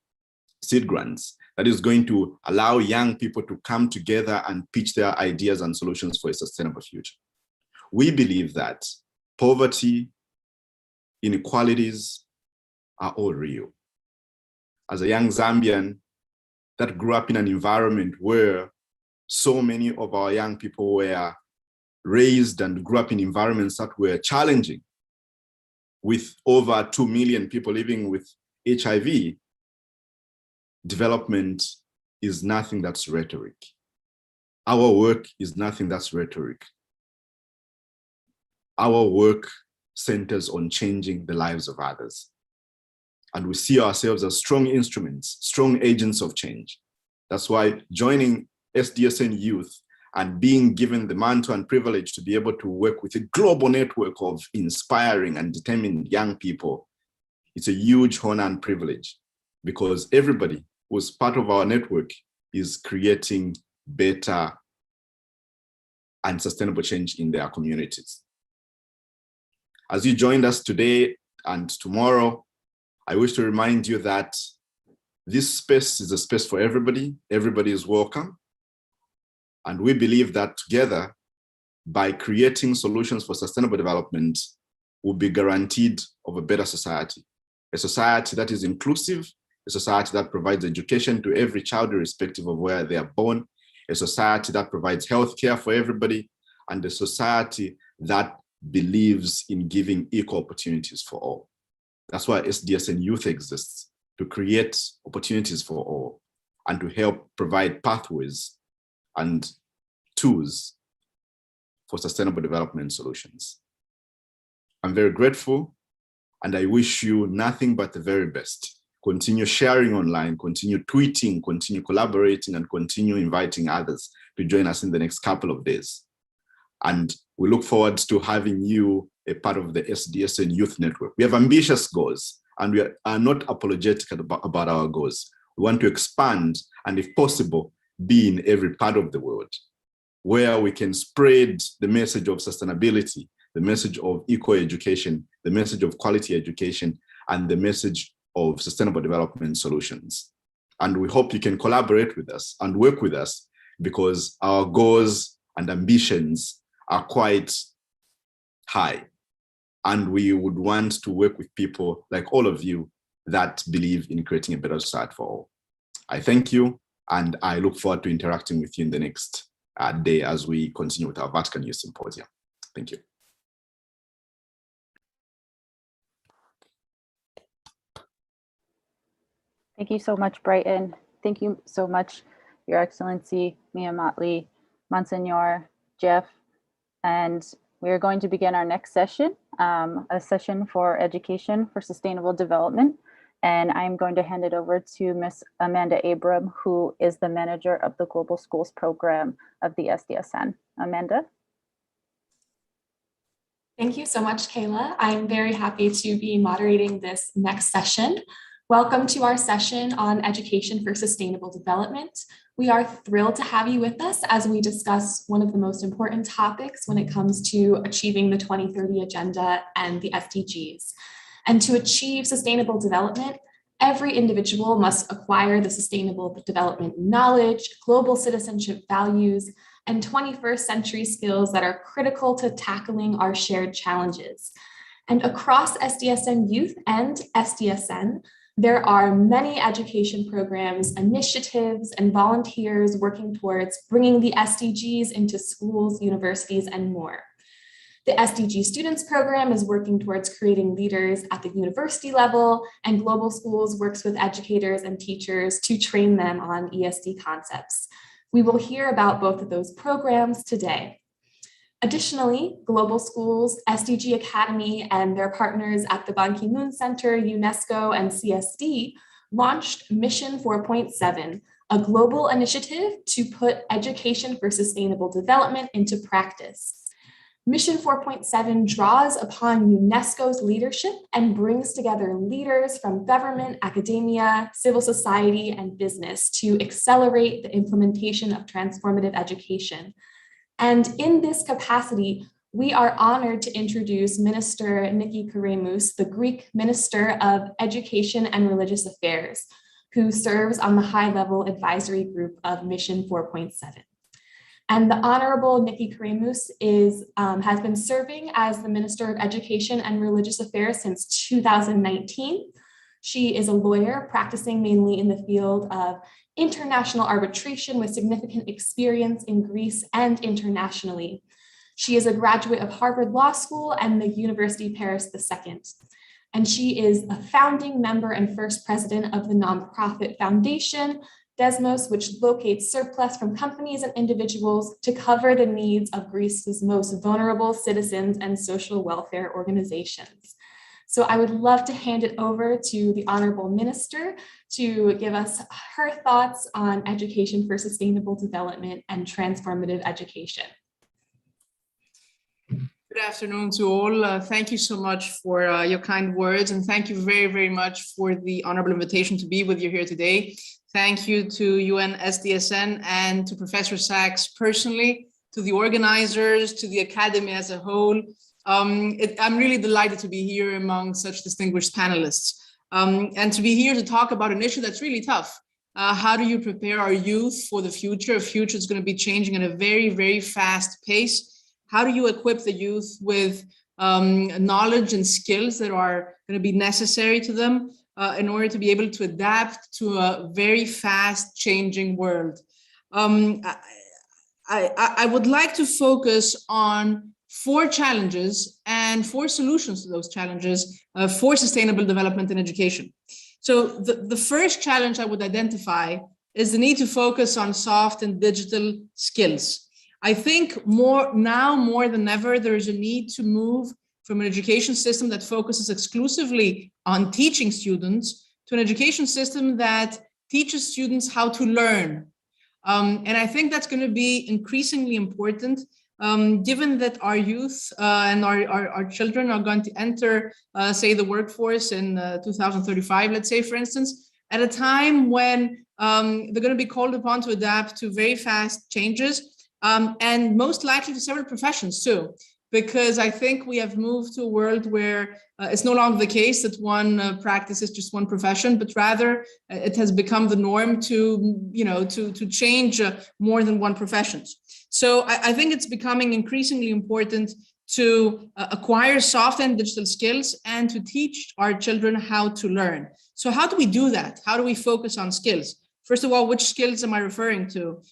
seed grants that is going to allow young people to come together and pitch their ideas and solutions for a sustainable future. We believe that poverty, inequalities are all real. As a young Zambian that grew up in an environment where so many of our young people were raised and grew up in environments that were challenging, with over 2 million people living with HIV, development is nothing that's rhetoric. Our work is nothing that's rhetoric. Our work centers on changing the lives of others. And we see ourselves as strong instruments, strong agents of change. That's why joining SDSN Youth and being given the mantle and privilege to be able to work with a global network of inspiring and determined young people, it's a huge honor and privilege, because everybody who's part of our network is creating better and sustainable change in their communities. As you joined us today and tomorrow, I wish to remind you that this space is a space for everybody. Everybody is welcome. And we believe that together, by creating solutions for sustainable development, we'll be guaranteed of a better society. A society that is inclusive, a society that provides education to every child irrespective of where they are born, a society that provides healthcare for everybody, and a society that believes in giving equal opportunities for all. That's why SDSN Youth exists, to create opportunities for all and to help provide pathways and tools for sustainable development solutions. I'm very grateful, and I wish you nothing but the very best. Continue sharing online, continue tweeting, continue collaborating, and continue inviting others to join us in the next couple of days. And we look forward to having you a part of the SDSN Youth Network. We have ambitious goals, and we are not apologetic about our goals. We want to expand, and if possible, be in every part of the world where we can spread the message of sustainability, the message of equal education, the message of quality education, and the message of sustainable development solutions. And we hope you can collaborate with us and work with us, because our goals and ambitions are quite high. And we would want to work with people like all of you that believe in creating a better society for all. I thank you, and I look forward to interacting with you in the next day as we continue with our Vatican Youth Symposium. Thank you.
Thank you so much, Brighton. Thank you so much, Your Excellency, Mia Motley, Monsignor, Jeff. And we are going to begin our next session, a session for education for sustainable development. And I'm going to hand it over to Ms. Amanda Abram, who is the manager of the Global Schools program of the SDSN. Amanda?
Thank you so much, Kayla. I'm very happy to be moderating this next session. Welcome to our session on education for sustainable development. We are thrilled to have you with us as we discuss one of the most important topics when it comes to achieving the 2030 Agenda and the SDGs. And to achieve sustainable development, every individual must acquire the sustainable development knowledge, global citizenship values, and 21st century skills that are critical to tackling our shared challenges. And across SDSN Youth and SDSN, there are many education programs, initiatives, and volunteers working towards bringing the SDGs into schools, universities, and more. The SDG Students Program is working towards creating leaders at the university level, and Global Schools works with educators and teachers to train them on ESD concepts. We will hear about both of those programs today. Additionally, Global Schools, SDG Academy, and their partners at the Ban Ki-moon Center, UNESCO, and CSD launched Mission 4.7, a global initiative to put education for sustainable development into practice. Mission 4.7 draws upon UNESCO's leadership and brings together leaders from government, academia, civil society, and business to accelerate the implementation of transformative education. And in this capacity, we are honored to introduce Minister Nikki Karemus, the Greek Minister of Education and Religious Affairs, who serves on the high-level advisory group of Mission 4.7. And the Honorable Nikki Karemus has been serving as the Minister of Education and Religious Affairs since 2019. She is a lawyer practicing mainly in the field of international arbitration with significant experience in Greece and internationally. She is a graduate of Harvard Law School and the University Paris II. And she is a founding member and first president of the nonprofit foundation, Desmos, which locates surplus from companies and individuals to cover the needs of Greece's most vulnerable citizens and social welfare organizations. So I would love to hand it over to the Honorable Minister to give us her thoughts on education for sustainable development and transformative education.
Good afternoon to all. Thank you so much for your kind words, and thank you very, very much for the honorable invitation to be with you here today. Thank you to UN SDSN and to Professor Sachs personally, to the organizers, to the Academy as a whole. I'm really delighted to be here among such distinguished panelists and to be here to talk about an issue that's really tough. How do you prepare our youth for the future? A future that's going to be changing at a very, very fast pace. How do you equip the youth with knowledge and skills that are going to be necessary to them in order to be able to adapt to a very fast changing world? I would like to focus on 4 challenges and 4 solutions to those challenges for sustainable development in education. So the first challenge I would identify is the need to focus on soft and digital skills. I think more than ever, there is a need to move from an education system that focuses exclusively on teaching students to an education system that teaches students how to learn. And I think that's going to be increasingly important, given that our youth and our children are going to enter, say, the workforce in 2035, let's say, for instance, at a time when they're going to be called upon to adapt to very fast changes, and most likely to several professions too, because I think we have moved to a world where it's no longer the case that one practices just one profession, but rather it has become the norm to change more than one professions. So I think it's becoming increasingly important to acquire soft and digital skills and to teach our children how to learn. So how do we do that? How do we focus on skills? First of all, which skills am I referring to?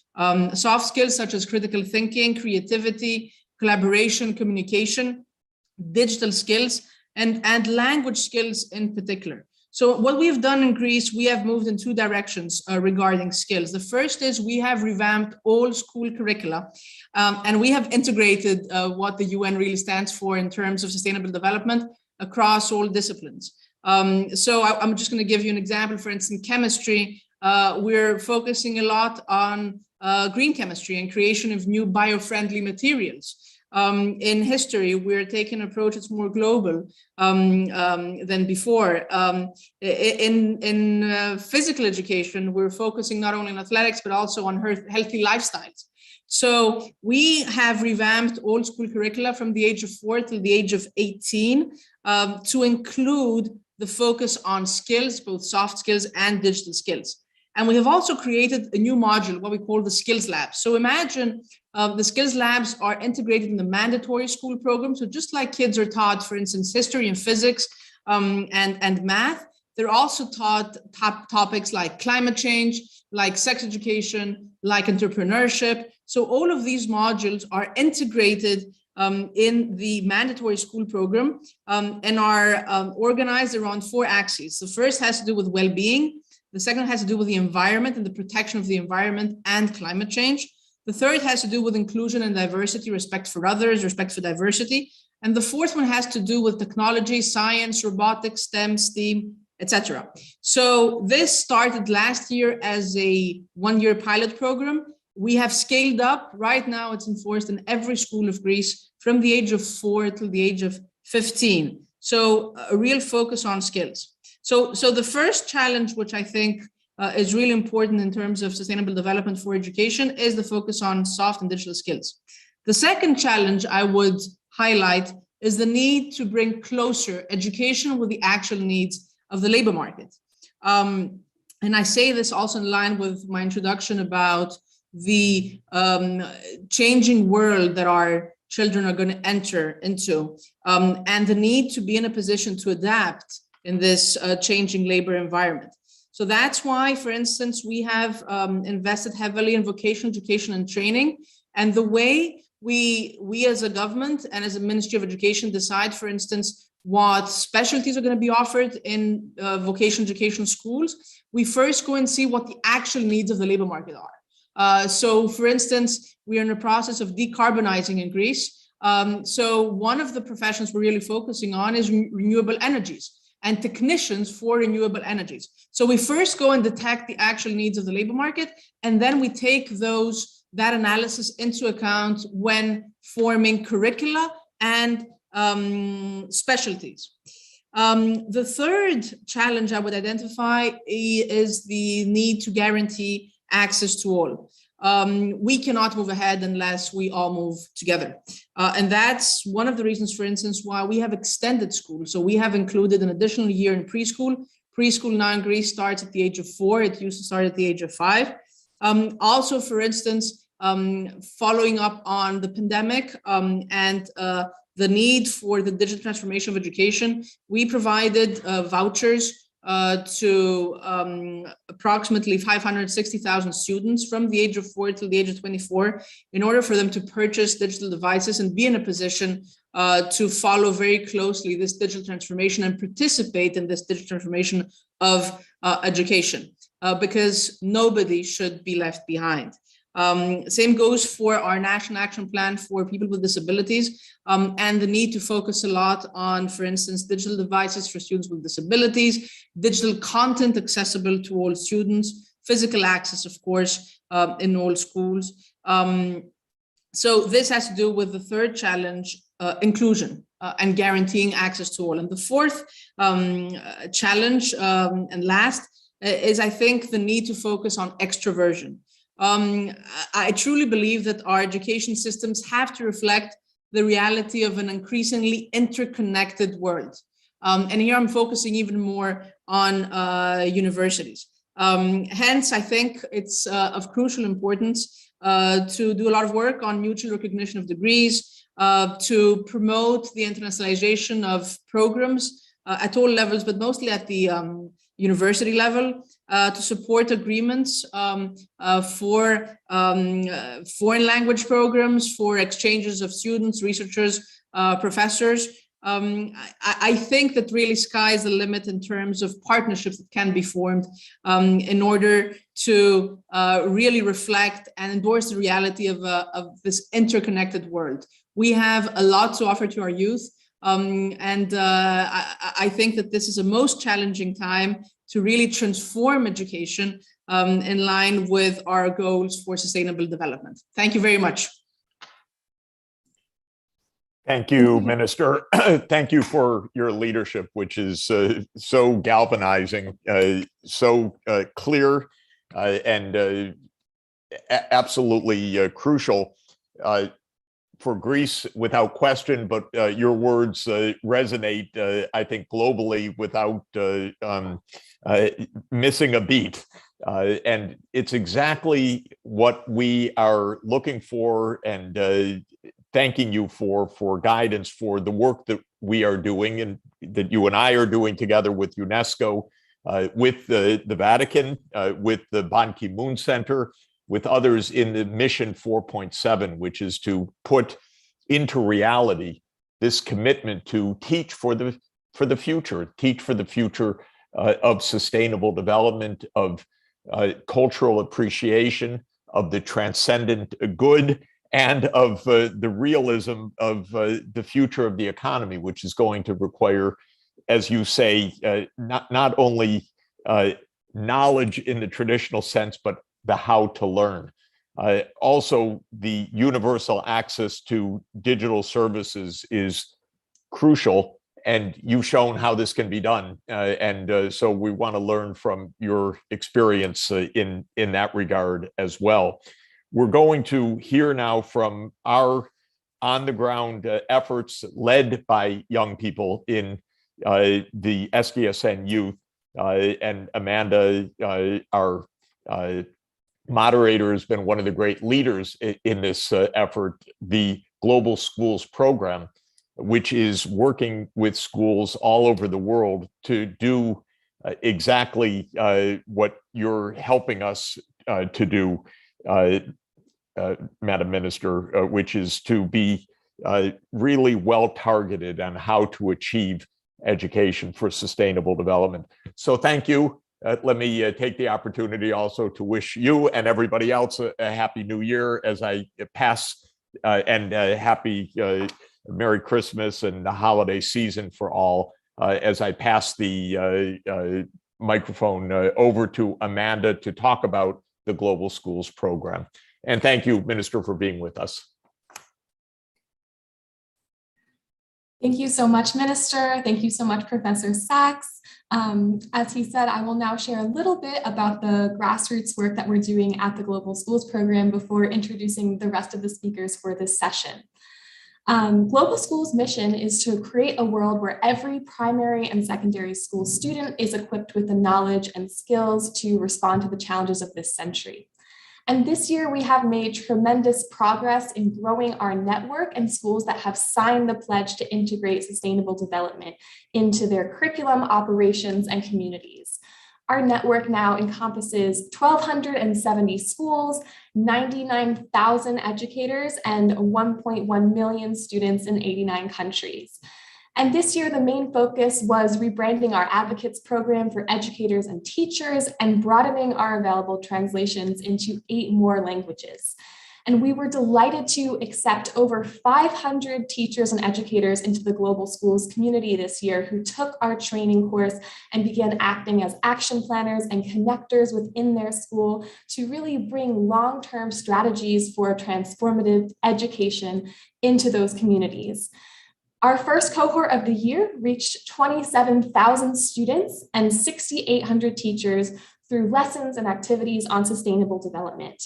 Soft skills such as critical thinking, creativity, collaboration, communication, digital skills, and language skills in particular. So what we've done in Greece, we have moved in 2 directions regarding skills. The first is we have revamped all school curricula, and we have integrated what the UN really stands for in terms of sustainable development across all disciplines. So I'm just going to give you an example. For instance, chemistry, we're focusing a lot on green chemistry and creation of new bio-friendly materials. In history, we're taking an approach that's more global than before. In physical education, we're focusing not only on athletics, but also on healthy lifestyles. So we have revamped all school curricula from the age of 4 till the age of 18 to include the focus on skills, both soft skills and digital skills. And we have also created a new module, what we call the Skills Labs. So imagine the Skills Labs are integrated in the mandatory school program. So just like kids are taught, for instance, history and physics and math, they're also taught topics like climate change, like sex education, like entrepreneurship. So all of these modules are integrated in the mandatory school program and are organized around 4 axes. The first has to do with well-being. The second has to do with the environment and the protection of the environment and climate change. The third has to do with inclusion and diversity, respect for others, respect for diversity. And the fourth one has to do with technology, science, robotics, STEM, STEAM, etc. So this started last year as a 1-year pilot program. We have scaled up. Right now, it's enforced in every school of Greece from the age of 4 till the age of 15. So a real focus on skills. So the first challenge, which I think is really important in terms of sustainable development for education, is the focus on soft and digital skills. The second challenge I would highlight is the need to bring closer education with the actual needs of the labor market. And I say this also in line with my introduction about the changing world that our children are going to enter into, and the need to be in a position to adapt in this changing labor environment. So that's why, for instance, we have invested heavily in vocational education and training. And the way we as a government and as a Ministry of Education decide, for instance, what specialties are going to be offered in vocational education schools, we first go and see what the actual needs of the labor market are. So, for instance, we are in the process of decarbonizing in Greece. So one of the professions we're really focusing on is renewable energies and technicians for renewable energies. So we first go and detect the actual needs of the labor market, and then we take that analysis into account when forming curricula and specialties. The third challenge I would identify is the need to guarantee access to all. We cannot move ahead unless we all move together. And that's one of the reasons, for instance, why we have extended school. So we have included an additional year in preschool. Preschool now in Greece starts at the age of 4. It used to start at the age of 5. Also, for instance, following up on the pandemic and the need for the digital transformation of education, we provided vouchers to approximately 560,000 students from the age of 4 till the age of 24 in order for them to purchase digital devices and be in a position to follow very closely this digital transformation and participate in this digital transformation of education, because nobody should be left behind. Same goes for our National Action Plan for people with disabilities, and the need to focus a lot on, for instance, digital devices for students with disabilities, digital content accessible to all students, physical access, of course, in all schools. So this has to do with the third challenge, inclusion and guaranteeing access to all. And the fourth challenge and last is, I think, the need to focus on extroversion. I truly believe that our education systems have to reflect the reality of an increasingly interconnected world. And here I'm focusing even more on universities. Hence, I think it's of crucial importance to do a lot of work on mutual recognition of degrees, to promote the internationalization of programs at all levels, but mostly at the university level, to support agreements for foreign language programs, for exchanges of students, researchers, professors. I think that really sky's the limit in terms of partnerships that can be formed in order to really reflect and endorse the reality of this interconnected world. We have a lot to offer to our youth. I think that this is a most challenging time to really transform education in line with our goals for sustainable development. Thank you very much.
Thank you, Minister. Thank you for your leadership, which is so galvanizing, so clear, and absolutely crucial for Greece, without question. But your words resonate, I think, globally without missing a beat. And it's exactly what we are looking for, and thanking you for guidance for the work that we are doing and that you and I are doing together with UNESCO, with the Vatican, with the Ban Ki-moon Center, with others in the Mission 4.7, which is to put into reality this commitment to teach for the future, teach for the future of sustainable development, of cultural appreciation, of the transcendent good, and of the realism of the future of the economy, which is going to require, as you say, not only knowledge in the traditional sense, but the how to learn. Also, the universal access to digital services is crucial, and you've shown how this can be done. So we want to learn from your experience in that regard as well. We're going to hear now from our on-the-ground efforts led by young people in the SDSN Youth and Amanda, our moderator, has been one of the great leaders in this effort, the Global Schools Program, which is working with schools all over the world to do exactly what you're helping us to do, Madam Minister, which is to be really well targeted on how to achieve education for sustainable development. So thank you. Let me take the opportunity also to wish you and everybody else a happy new year as I pass, and happy Merry Christmas and the holiday season for all, as I pass the microphone over to Amanda to talk about the Global Schools Program. And thank you, Minister, for being with us.
Thank you so much, Minister. Thank you so much, Professor Sachs. As he said, I will now share a little bit about the grassroots work that we're doing at the Global Schools Program before introducing the rest of the speakers for this session. Global Schools' mission is to create a world where every primary and secondary school student is equipped with the knowledge and skills to respond to the challenges of this century. And this year, we have made tremendous progress in growing our network and schools that have signed the pledge to integrate sustainable development into their curriculum, operations, and communities. Our network now encompasses 1,270 schools, 99,000 educators, and 1.1 million students in 89 countries. And this year, the main focus was rebranding our advocates program for educators and teachers and broadening our available translations into 8 more languages. And we were delighted to accept over 500 teachers and educators into the Global Schools community this year who took our training course and began acting as action planners and connectors within their school to really bring long-term strategies for transformative education into those communities. Our first cohort of the year reached 27,000 students and 6,800 teachers through lessons and activities on sustainable development.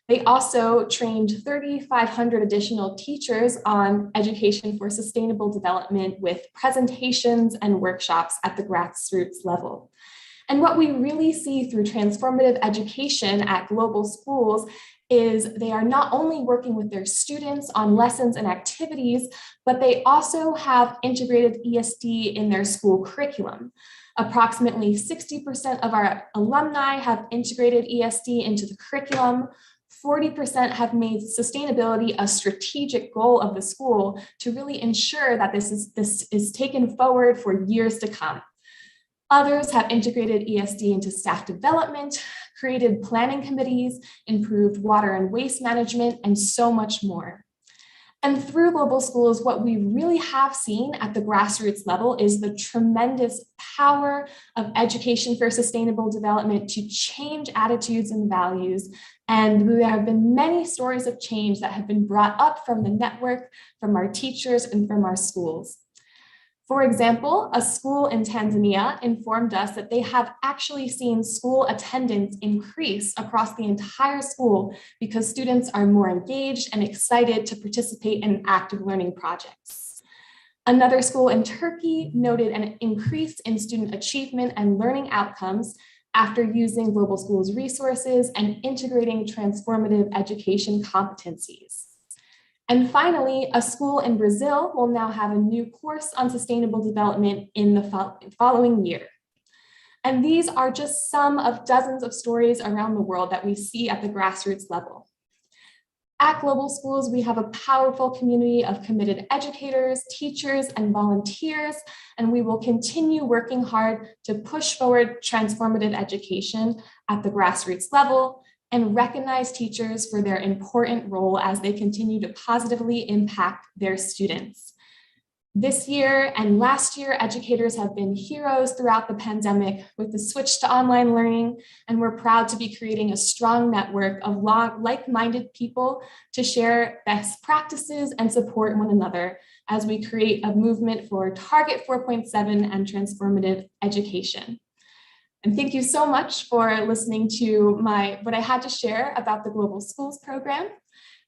They also trained 3,500 additional teachers on education for sustainable development with presentations and workshops at the grassroots level. And what we really see through transformative education at Global Schools is they are not only working with their students on lessons and activities, but they also have integrated ESD in their school curriculum. Approximately 60% of our alumni have integrated ESD into the curriculum. 40% have made sustainability a strategic goal of the school to really ensure that this is taken forward for years to come. Others have integrated ESD into staff development, created planning committees, improved water and waste management, and so much more. And through Global Schools, what we really have seen at the grassroots level is the tremendous power of education for sustainable development to change attitudes and values. And there have been many stories of change that have been brought up from the network, from our teachers, and from our schools. For example, a school in Tanzania informed us that they have actually seen school attendance increase across the entire school because students are more engaged and excited to participate in active learning projects. Another school in Turkey noted an increase in student achievement and learning outcomes after using Global Schools resources and integrating transformative education competencies. And finally, a school in Brazil will now have a new course on sustainable development in the following year. And these are just some of dozens of stories around the world that we see at the grassroots level. At Global Schools, we have a powerful community of committed educators, teachers, and volunteers, and we will continue working hard to push forward transformative education at the grassroots level and recognize teachers for their important role as they continue to positively impact their students. This year and last year, educators have been heroes throughout the pandemic with the switch to online learning, and we're proud to be creating a strong network of like-minded people to share best practices and support one another as we create a movement for Target 4.7 and transformative education. And thank you so much for listening to what I had to share about the Global Schools program.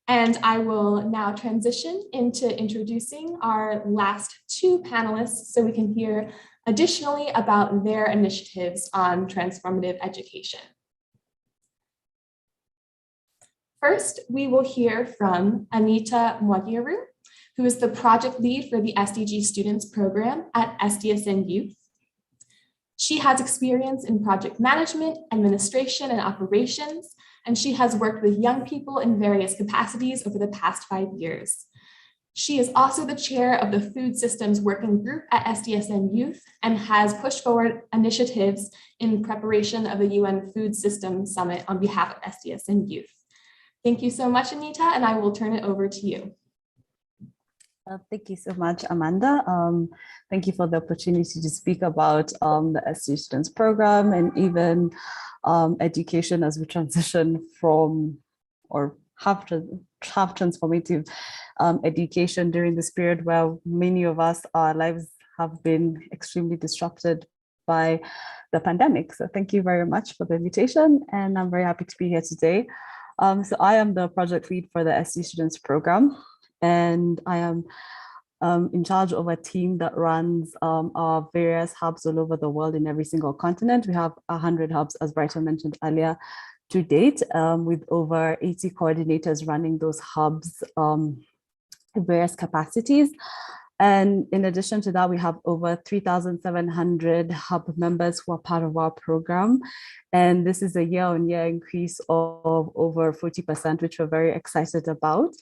And I will now transition into introducing our last 2 panelists so we can hear additionally about their initiatives on transformative education. First, we will hear from Anita Mwagiru, who is the project lead for the SDG Students Program at SDSN Youth. She has experience in project management, administration, and operations, and she has worked with young people in various capacities over the past 5 years. She is also the chair of the Food Systems Working Group at SDSN Youth and has pushed forward initiatives in preparation of the UN Food Systems Summit on behalf of SDSN Youth. Thank you so much, Anita, and I will turn it over to you.
Thank you so much, Amanda. Thank you for the opportunity to speak about the SDG Students Program and even education as we transition from or have transformative education during this period where many of us, our lives have been extremely disrupted by the pandemic. So thank you very much for the invitation, and I'm very happy to be here today. So I am the project lead for the SDG Students Program, and I am in charge of a team that runs our various hubs all over the world in every single continent. We have 100 hubs, as Brighton mentioned earlier, to date, with over 80 coordinators running those hubs in various capacities. And in addition to that, we have over 3,700 hub members who are part of our program. And this is a year-on-year increase of over 40%, which we're very excited about.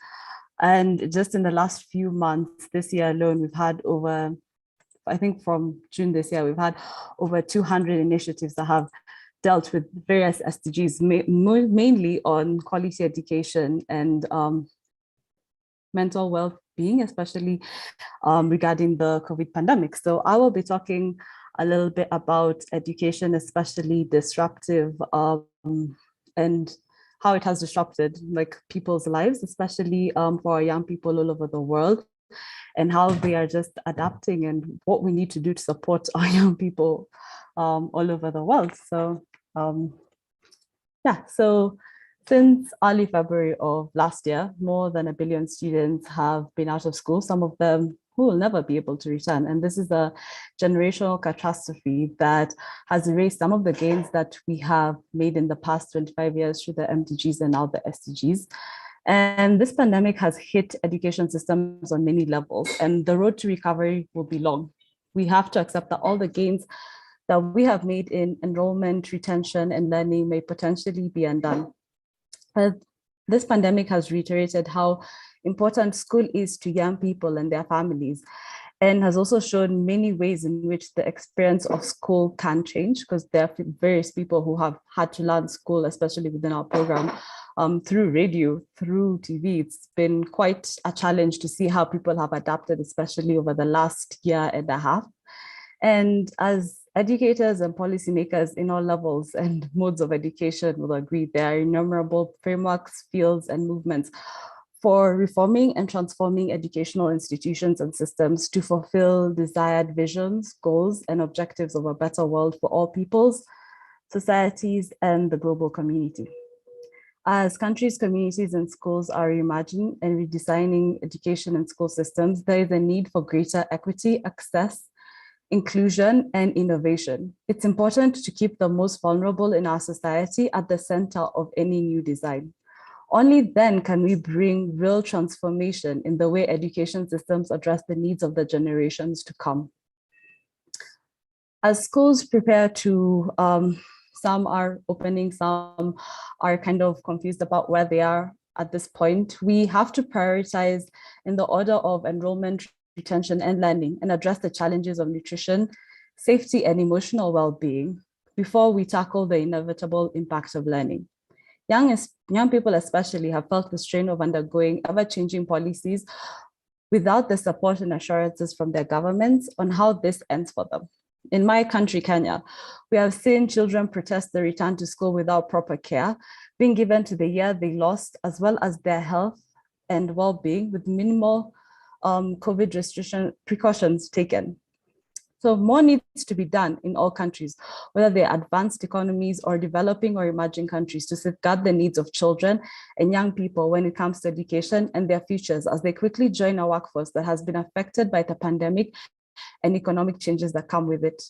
And just in the last few months, this year alone, we've had over, I think from June this year, we've had over 200 initiatives that have dealt with various SDGs, mainly on quality education and mental well-being, especially regarding the COVID pandemic. So I will be talking a little bit about education, especially disruptive and how it has disrupted like people's lives, especially for our young people all over the world, and how they are just adapting and what we need to do to support our young people all over the world. So so since early February of last year, more than 1 billion students have been out of school, some of them who will never be able to return. And this is a generational catastrophe that has erased some of the gains that we have made in the past 25 years through the MDGs and now the SDGs. And this pandemic has hit education systems on many levels, and the road to recovery will be long. We have to accept that all the gains that we have made in enrollment, retention, and learning may potentially be undone. This pandemic has reiterated how important school is to young people and their families, and has also shown many ways in which the experience of school can change, because there are various people who have had to learn school, especially within our program, through radio, through TV. It's been quite a challenge to see how people have adapted, especially over the last year and a half. And as educators and policymakers in all levels and modes of education will agree, there are innumerable frameworks, fields, and movements for reforming and transforming educational institutions and systems to fulfill desired visions, goals, and objectives of a better world for all peoples, societies, and the global community. As countries, communities, and schools are reimagining and redesigning education and school systems, there is a need for greater equity, access, inclusion, and innovation. It's important to keep the most vulnerable in our society at the center of any new design. Only then can we bring real transformation in the way education systems address the needs of the generations to come. As schools prepare to, some are opening, some are kind of confused about where they are at this point, we have to prioritize in the order of enrollment, retention, and learning, and address the challenges of nutrition, safety, and emotional well-being before we tackle the inevitable impact of learning. Young people especially have felt the strain of undergoing ever-changing policies without the support and assurances from their governments on how this ends for them. In my country, Kenya, we have seen children protest the return to school without proper care being given to the year they lost, as well as their health and well-being with minimal COVID precautions taken. So more needs to be done in all countries, whether they're advanced economies or developing or emerging countries, to safeguard the needs of children and young people when it comes to education and their futures as they quickly join a workforce that has been affected by the pandemic and economic changes that come with it.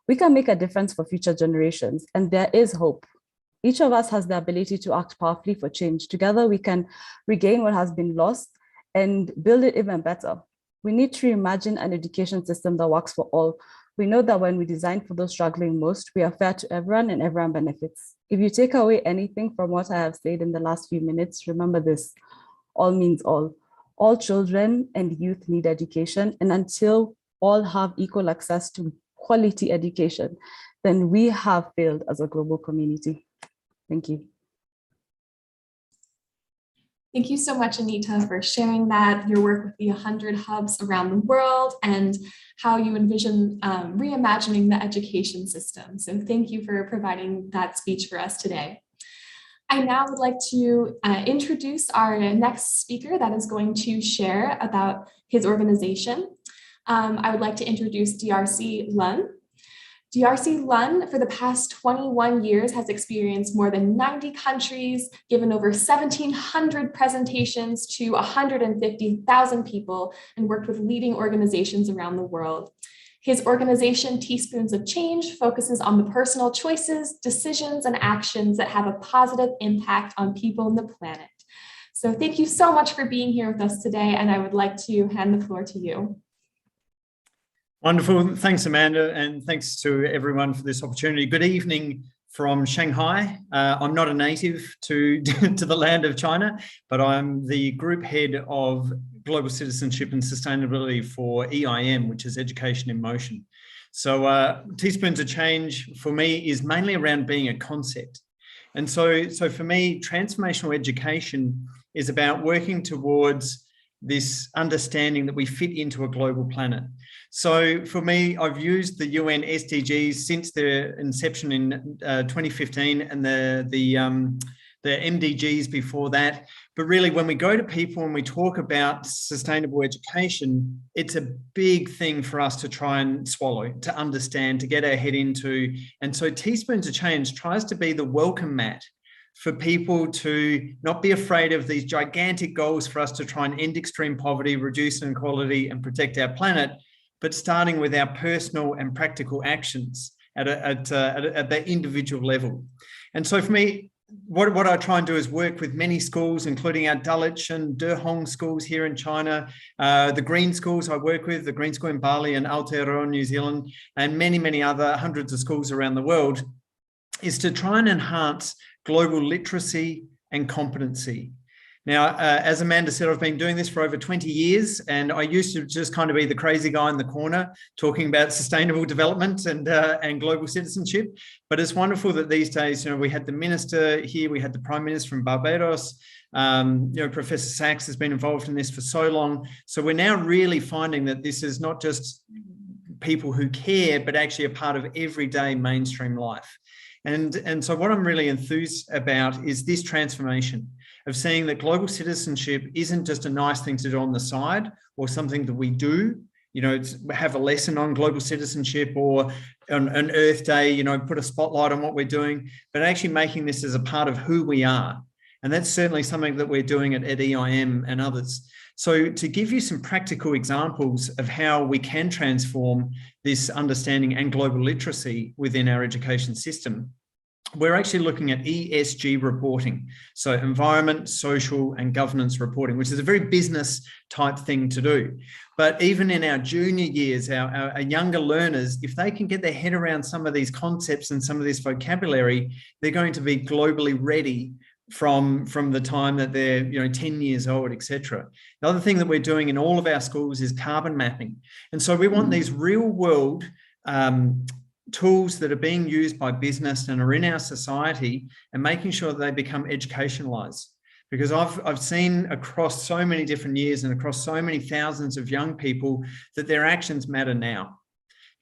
We can make a difference for future generations, and there is hope. Each of us has the ability to act powerfully for change. Together, we can regain what has been lost and build it even better. We need to imagine an education system that works for all. We know that when we design for those struggling most, we are fair to everyone and everyone benefits. If you take away anything from what I have said in the last few minutes, remember this: all means all. All children and youth need education, and until all have equal access to quality education, then we have failed as a global community. Thank you.
Thank you so much, Anita, for sharing that, your work with the 100 hubs around the world, and how you envision reimagining the education system. So thank you for providing that speech for us today. I now would like to introduce our next speaker that is going to share about his organization. I would like to introduce DRC Lun. DRC Lun, for the past 21 years, has experienced more than 90 countries, given over 1,700 presentations to 150,000 people, and worked with leading organizations around the world. His organization, Teaspoons of Change, focuses on the personal choices, decisions, and actions that have a positive impact on people and the planet. So thank you so much for being here with us today, and I would like to hand the floor to you.
Wonderful. Thanks, Amanda, and thanks to everyone for this opportunity. Good evening from Shanghai. I'm not a native to the land of China, but I'm the group head of Global Citizenship and Sustainability for EIM, which is Education in Motion. So Teaspoons of Change for me is mainly around being a concept. And so for me, transformational education is about working towards this understanding that we fit into a global planet. So for me, I've used the UN SDGs since their inception in 2015 and the MDGs before that. But really, when we go to people and we talk about sustainable education, it's a big thing for us to try and swallow, to understand, to get our head into. And so Teaspoons of Change tries to be the welcome mat for people to not be afraid of these gigantic goals for us to try and end extreme poverty, reduce inequality, and protect our planet, but starting with our personal and practical actions at the individual level. And so for me, what I try and do is work with many schools, including our Dulwich and Dehong schools here in China, the green schools I work with, the Green School in Bali and Aotearoa, New Zealand, and many, many other hundreds of schools around the world, is to try and enhance global literacy and competency. Now, as Amanda said, I've been doing this for over 20 years, and I used to just kind of be the crazy guy in the corner talking about sustainable development and global citizenship. But it's wonderful that these days, we had the minister here, we had the Prime Minister from Barbados, Professor Sachs has been involved in this for so long. So we're now really finding that this is not just people who care, but actually a part of everyday mainstream life. And so what I'm really enthused about is this transformation of seeing that global citizenship isn't just a nice thing to do on the side or something that we do, have a lesson on global citizenship or on an Earth Day, put a spotlight on what we're doing, but actually making this as a part of who we are. And that's certainly something that we're doing at EIM and others. So to give you some practical examples of how we can transform this understanding and global literacy within our education system, we're actually looking at ESG reporting. So environment, social, and governance reporting, which is a very business type thing to do. But even in our junior years, our younger learners, if they can get their head around some of these concepts and some of this vocabulary, they're going to be globally ready from the time that they're 10 years old, etc. The other thing that we're doing in all of our schools is carbon mapping. And so we want these real world tools that are being used by business and are in our society and making sure that they become educationalized. Because I've seen across so many different years and across so many thousands of young people that their actions matter now.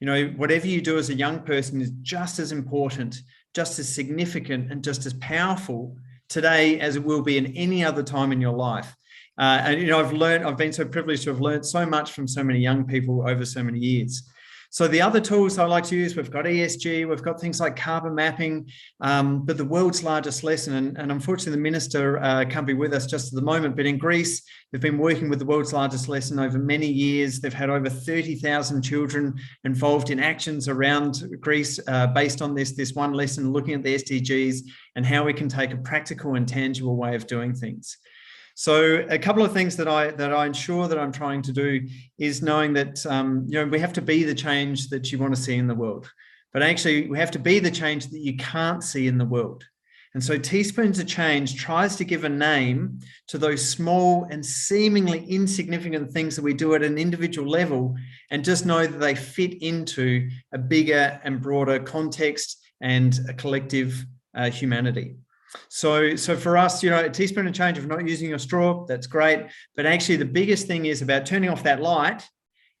Whatever you do as a young person is just as important, just as significant, and just as powerful today as it will be in any other time in your life. And I've been so privileged to have learned so much from so many young people over so many years. So the other tools I like to use, we've got ESG, we've got things like carbon mapping, but the world's largest lesson, and unfortunately the minister can't be with us just at the moment, but in Greece, they've been working with the world's largest lesson over many years. They've had over 30,000 children involved in actions around Greece based on this one lesson, looking at the SDGs and how we can take a practical and tangible way of doing things. So a couple of things that I ensure that I'm trying to do is knowing that we have to be the change that you want to see in the world, but actually we have to be the change that you can't see in the world. And so Teaspoons of Change tries to give a name to those small and seemingly insignificant things that we do at an individual level, and just know that they fit into a bigger and broader context and a collective humanity. So for us, a teaspoon of change of not using your straw, that's great. But actually the biggest thing is about turning off that light.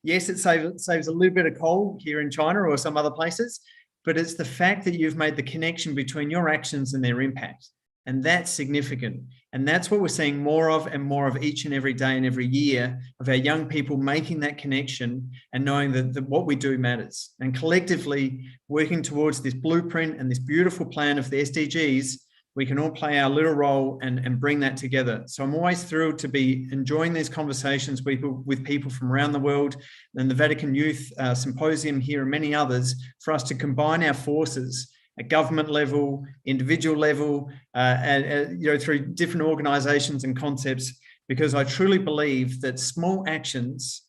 Yes, it saves a little bit of coal here in China or some other places, but it's the fact that you've made the connection between your actions and their impact. And that's significant. And that's what we're seeing more of and more of each and every day and every year, of our young people making that connection and knowing that what we do matters. And collectively working towards this blueprint and this beautiful plan of the SDGs, we can all play our little role and bring that together. So I'm always thrilled to be enjoying these conversations with people from around the world, and the Vatican Youth Symposium here and many others, for us to combine our forces at government level, individual level, and through different organizations and concepts, because I truly believe that small actions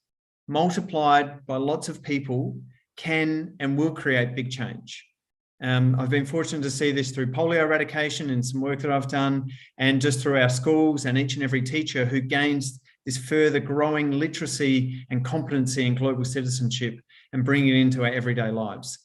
multiplied by lots of people can and will create big change. I've been fortunate to see this through polio eradication and some work that I've done, and just through our schools and each and every teacher who gains this further growing literacy and competency in global citizenship and bringing it into our everyday lives.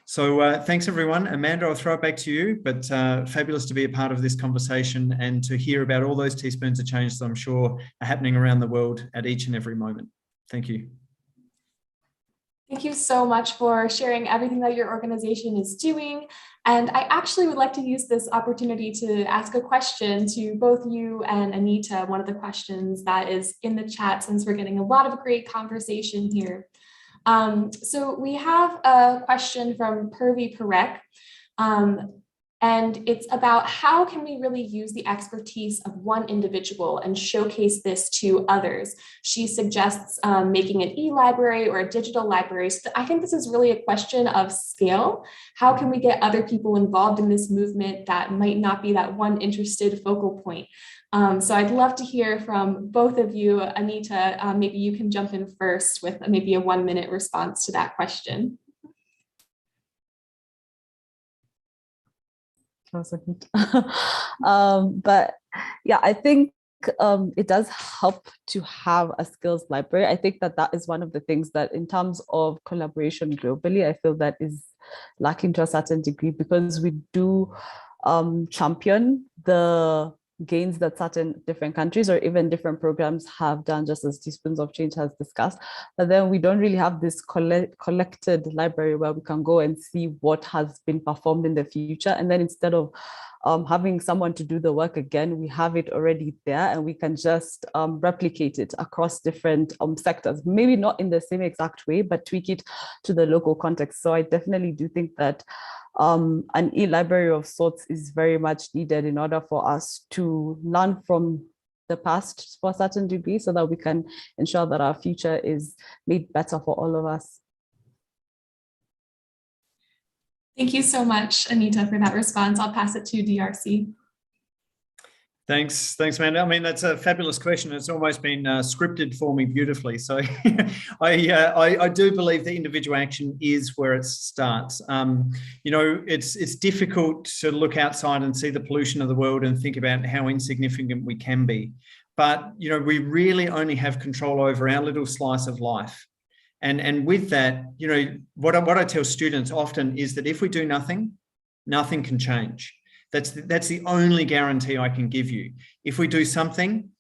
So thanks everyone. Amanda, I'll throw it back to you, but fabulous to be a part of this conversation and to hear about all those teaspoons of change that I'm sure are happening around the world at each and every moment. Thank you.
Thank you so much for sharing everything that your organization is doing. And I actually would like to use this opportunity to ask a question to both you and Anita, one of the questions that is in the chat, since we're getting a lot of great conversation here. So we have a question from Purvi Parekh. And it's about how can we really use the expertise of one individual and showcase this to others. She suggests making an e-library or a digital library. So I think this is really a question of scale. How can we get other people involved in this movement that might not be that one interested focal point? So I'd love to hear from both of you. Anita, maybe you can jump in first with maybe a 1-minute response to that question.
But yeah, I think it does help to have a skills library. I think that is one of the things that in terms of collaboration globally, I feel that is lacking to a certain degree, because we do champion the gains that certain different countries or even different programs have done, just as Teaspoons of Change has discussed. But then we don't really have this collected library where we can go and see what has been performed in the future. And then instead of having someone to do the work again, we have it already there and we can just replicate it across different sectors, maybe not in the same exact way, but tweak it to the local context. So I definitely do think that an e-library of sorts is very much needed in order for us to learn from the past for a certain degree, so that we can ensure that our future is made better for all of us.
Thank you so much, Anita, for that response. I'll pass it to DRC.
Thanks, Amanda. I mean, that's a fabulous question. It's almost been scripted for me beautifully. So I do believe that individual action is where it starts. It's difficult to look outside and see the pollution of the world and think about how insignificant we can be. But, we really only have control over our little slice of life. And with that, what I tell students often is that if we do nothing, nothing can change. That's the only guarantee I can give you. If we do something,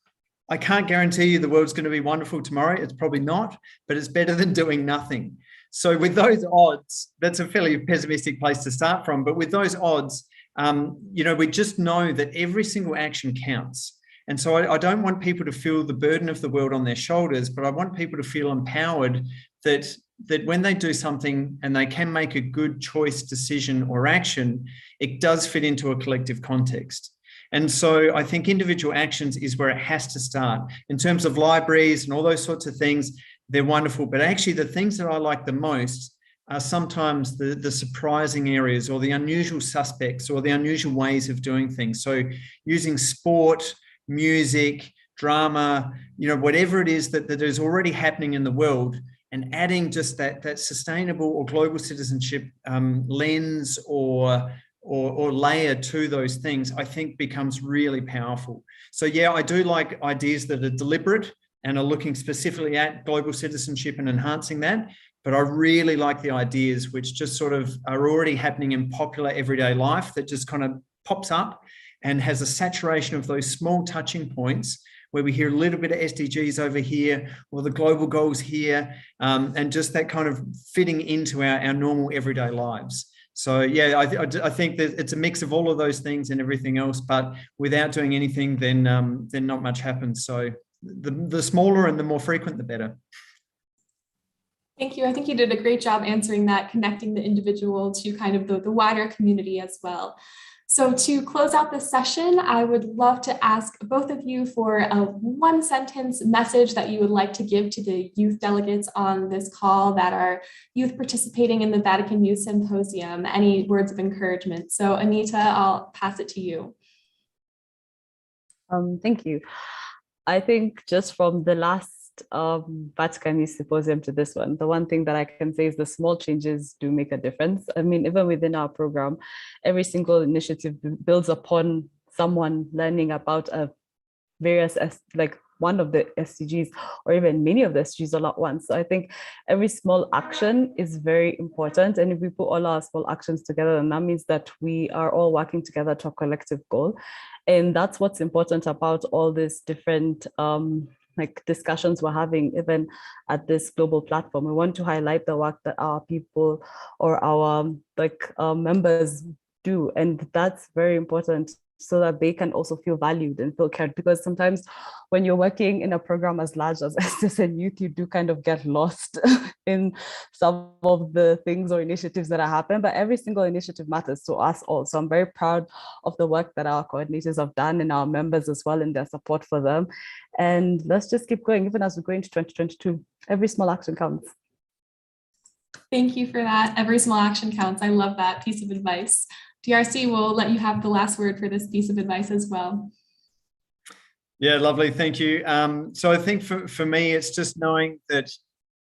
I can't guarantee you the world's going to be wonderful tomorrow. It's probably not, but it's better than doing nothing. So with those odds, that's a fairly pessimistic place to start from. But with those odds, we just know that every single action counts. And so I don't want people to feel the burden of the world on their shoulders, but I want people to feel empowered that that when they do something and they can make a good choice, decision, or action, it does fit into a collective context. And so I think individual actions is where it has to start. In terms of libraries and all those sorts of things, they're wonderful. But actually, the things that I like the most are sometimes the surprising areas or the unusual suspects or the unusual ways of doing things. So using sport, music, drama, whatever it is that is already happening in the world, and adding just that sustainable or global citizenship lens or layer to those things, I think becomes really powerful. So yeah, I do like ideas that are deliberate and are looking specifically at global citizenship and enhancing that. But I really like the ideas which just sort of are already happening in popular everyday life that just kind of pops up and has a saturation of those small touching points where we hear a little bit of SDGs over here or the global goals here, and just that kind of fitting into our normal everyday lives. So yeah, I think that it's a mix of all of those things and everything else, but without doing anything, then not much happens. So the smaller and the more frequent, the better.
Thank you. I think you did a great job answering that, connecting the individual to kind of the wider community as well. So to close out this session, I would love to ask both of you for a one-sentence message that you would like to give to the youth delegates on this call that are youth participating in the Vatican Youth Symposium. Any words of encouragement? So Anita, I'll pass it to you.
Thank you. I think just from the last Vatican Youth Symposium to this one, the one thing that I can say is the small changes do make a difference. I mean, even within our program, every single initiative builds upon someone learning about various, like one of the SDGs or even many of the SDGs all at once. So I think every small action is very important. And if we put all our small actions together, then that means that we are all working together to a collective goal. And that's what's important about all these different like discussions we're having, even at this global platform. We want to highlight the work that our people or our members do. And that's very important so that they can also feel valued and feel cared. Because sometimes when you're working in a program as large as SDSN Youth, you do kind of get lost in some of the things or initiatives that are happening, but every single initiative matters to us all. So I'm very proud of the work that our coordinators have done and our members as well, and their support for them. And let's just keep going, even as we go into 2022, every small action counts.
Thank you for that. Every small action counts. I love that piece of advice. DRC will let you have the last word for this piece of advice as well.
Yeah, lovely. Thank you. So I think for me, it's just knowing that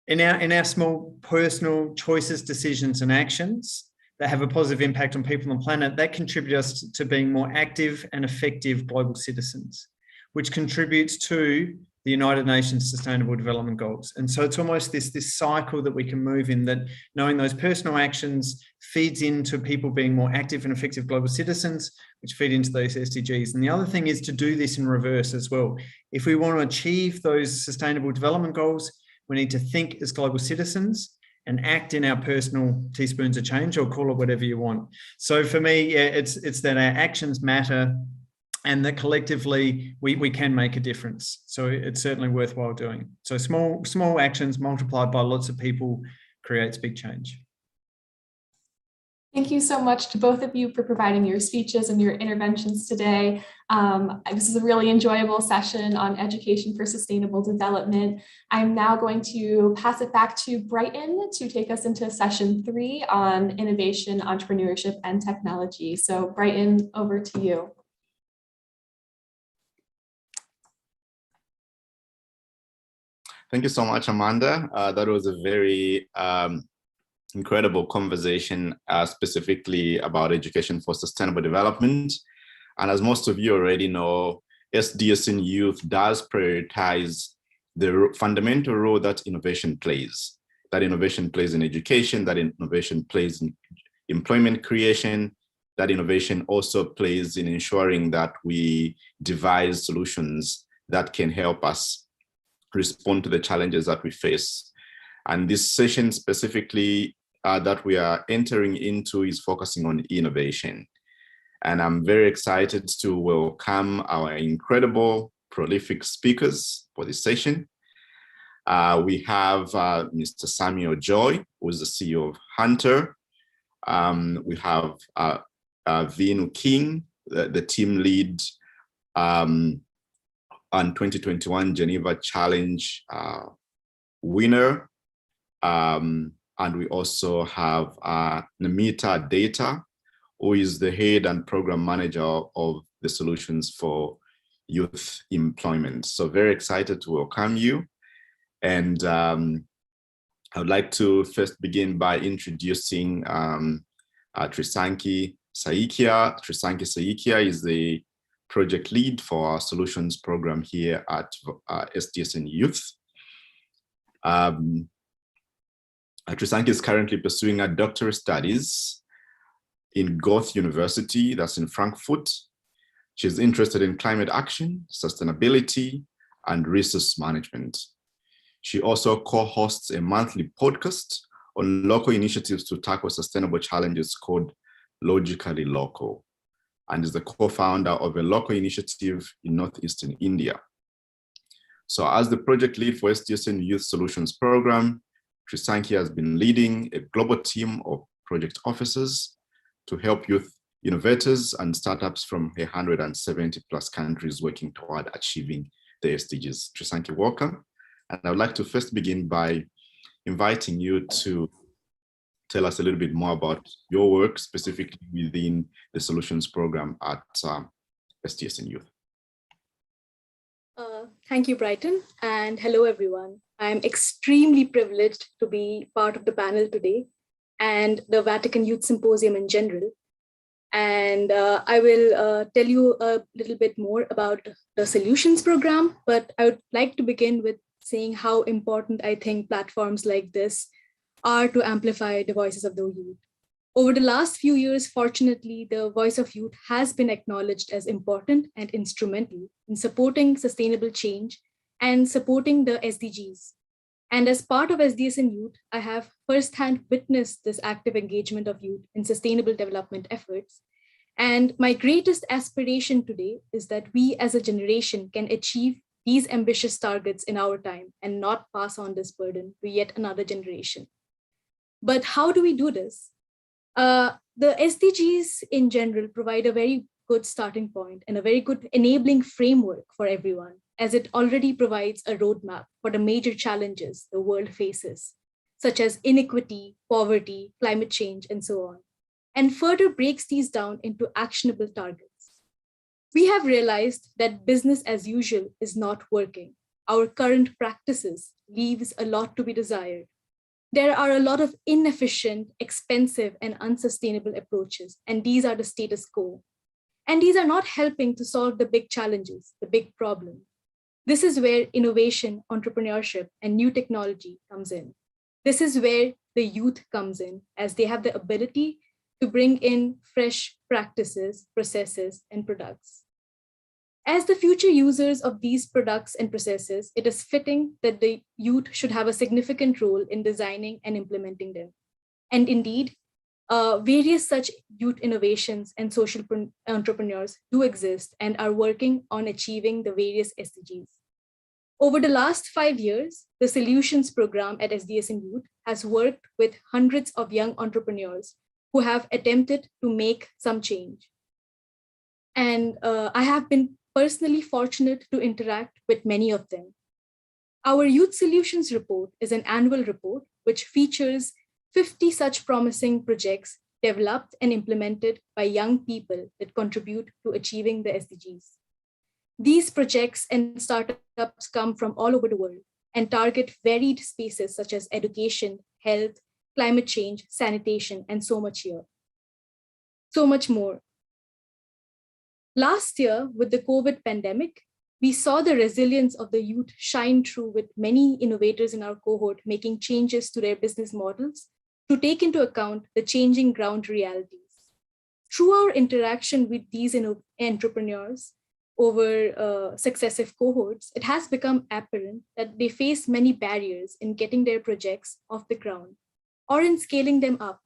in our small personal choices, decisions, and actions that have a positive impact on people on the planet, that contribute us to being more active and effective global citizens, which contributes to the United Nations Sustainable Development Goals. And so it's almost this cycle that we can move in, that knowing those personal actions feeds into people being more active and effective global citizens, which feed into those SDGs. And the other thing is to do this in reverse as well. If we want to achieve those Sustainable Development Goals, we need to think as global citizens and act in our personal teaspoons of change, or call it whatever you want. So for me, yeah, it's that our actions matter, and that collectively we can make a difference. So it's certainly worthwhile doing. So small actions multiplied by lots of people creates big change.
Thank you so much to both of you for providing your speeches and your interventions today. This is a really enjoyable session on education for sustainable development. I'm now going to pass it back to Brighton to take us into session 3 on innovation, entrepreneurship, and technology. So Brighton, over to you.
Thank you so much, Amanda. That was a very incredible conversation, specifically about education for sustainable development. And as most of you already know, SDSN Youth does prioritize the fundamental role that innovation plays. That innovation plays in education, that innovation plays in employment creation, that innovation also plays in ensuring that we devise solutions that can help us respond to the challenges that we face. And this session specifically that we are entering into is focusing on innovation. And I'm very excited to welcome our incredible, prolific speakers for this session. We have Mr. Samuel Joy, who is the CEO of Hunter. We have Vinu King, the team lead on 2021 Geneva Challenge winner. And we also have Namita Data, who is the head and program manager of the solutions for youth employment. So very excited to welcome you. And I would like to first begin by introducing Trisanki Saikia. Trisanki Saikia is the project lead for our solutions program here at SDSN Youth. Trisanki is currently pursuing her doctoral studies in Goethe University, that's in Frankfurt. She's interested in climate action, sustainability, and resource management. She also co-hosts a monthly podcast on local initiatives to tackle sustainable challenges called Logically Local, and is the co-founder of a local initiative in northeastern India. So as the project lead for SDSN Youth Solutions Program, Trisanki has been leading a global team of project officers to help youth innovators and startups from 170 plus countries working toward achieving the SDGs. Trisanki, welcome. And I would like to first begin by inviting you to tell us a little bit more about your work, specifically within the solutions program at SDSN Youth.
Thank you, Brighton, and hello, everyone. I'm extremely privileged to be part of the panel today and the Vatican Youth Symposium in general. And I will tell you a little bit more about the solutions program, but I would like to begin with saying how important I think platforms like this are to amplify the voices of the youth. Over the last few years, fortunately, the voice of youth has been acknowledged as important and instrumental in supporting sustainable change and supporting the SDGs. And as part of SDSN Youth, I have firsthand witnessed this active engagement of youth in sustainable development efforts. And my greatest aspiration today is that we as a generation can achieve these ambitious targets in our time and not pass on this burden to yet another generation. But how do we do this? The SDGs in general provide a very good starting point and a very good enabling framework for everyone, as it already provides a roadmap for the major challenges the world faces, such as inequity, poverty, climate change, and so on, and further breaks these down into actionable targets. We have realized that business as usual is not working. Our current practices leaves a lot to be desired. There are a lot of inefficient, expensive, and unsustainable approaches, and these are the status quo. And these are not helping to solve the big challenges, the big problem. This is where innovation, entrepreneurship, and new technology comes in. This is where the youth comes in, as they have the ability to bring in fresh practices, processes, and products. As the future users of these products and processes, it is fitting that the youth should have a significant role in designing and implementing them. And indeed, various such youth innovations and social entrepreneurs do exist and are working on achieving the various SDGs. Over the last 5 years, the Solutions Program at SDSN Youth has worked with hundreds of young entrepreneurs who have attempted to make some change. And I have been personally fortunate to interact with many of them. Our Youth Solutions Report is an annual report which features 50 such promising projects developed and implemented by young people that contribute to achieving the SDGs. These projects and startups come from all over the world and target varied spaces such as education, health, climate change, sanitation, and so much more. Last year, with the COVID pandemic, we saw the resilience of the youth shine through, with many innovators in our cohort making changes to their business models to take into account the changing ground realities. Through our interaction with these entrepreneurs over successive cohorts, it has become apparent that they face many barriers in getting their projects off the ground or in scaling them up.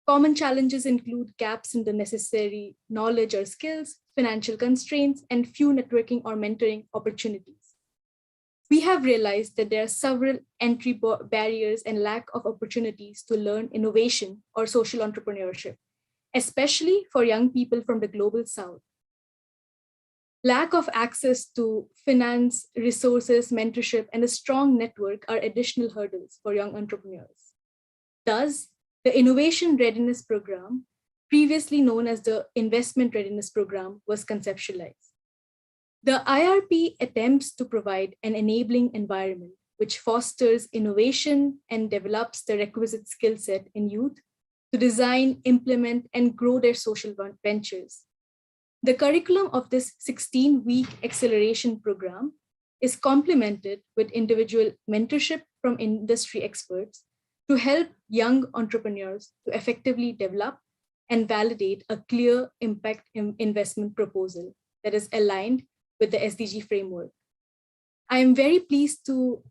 Common challenges include gaps in the necessary knowledge or skills, financial constraints, and few networking or mentoring opportunities. we have realized that there are several entry barriers and lack of opportunities to learn innovation or social entrepreneurship, especially for young people from the global south. Lack of access to finance, resources, mentorship, and a strong network are additional hurdles for young entrepreneurs. Thus, the Innovation Readiness Program, previously known as the Investment Readiness Program, was conceptualized. The IRP attempts to provide an enabling environment which fosters innovation and develops the requisite skill set in youth to design, implement, and grow their social ventures. The curriculum of this 16-week acceleration program is complemented with individual mentorship from industry experts to help young entrepreneurs to effectively develop and validate a clear impact investment proposal that is aligned with the SDG framework. I am very pleased to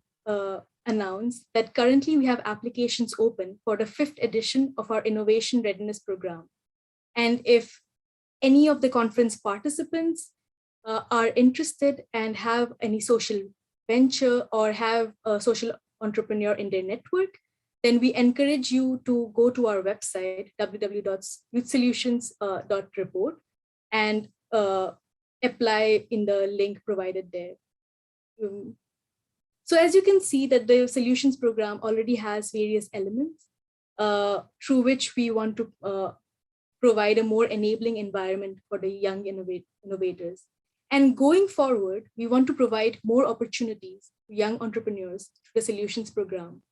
announce that currently we have applications open for the 5th edition of our Innovation Readiness Program. And if any of the conference participants are interested and have any social venture or have a social entrepreneur in their network, then we encourage you to go to our website, www.youthsolutions.report, and apply in the link provided there. So as you can see that the solutions program already has various elements through which we want to provide a more enabling environment for the young innovators. And going forward, we want to provide more opportunities to young entrepreneurs through the solutions program.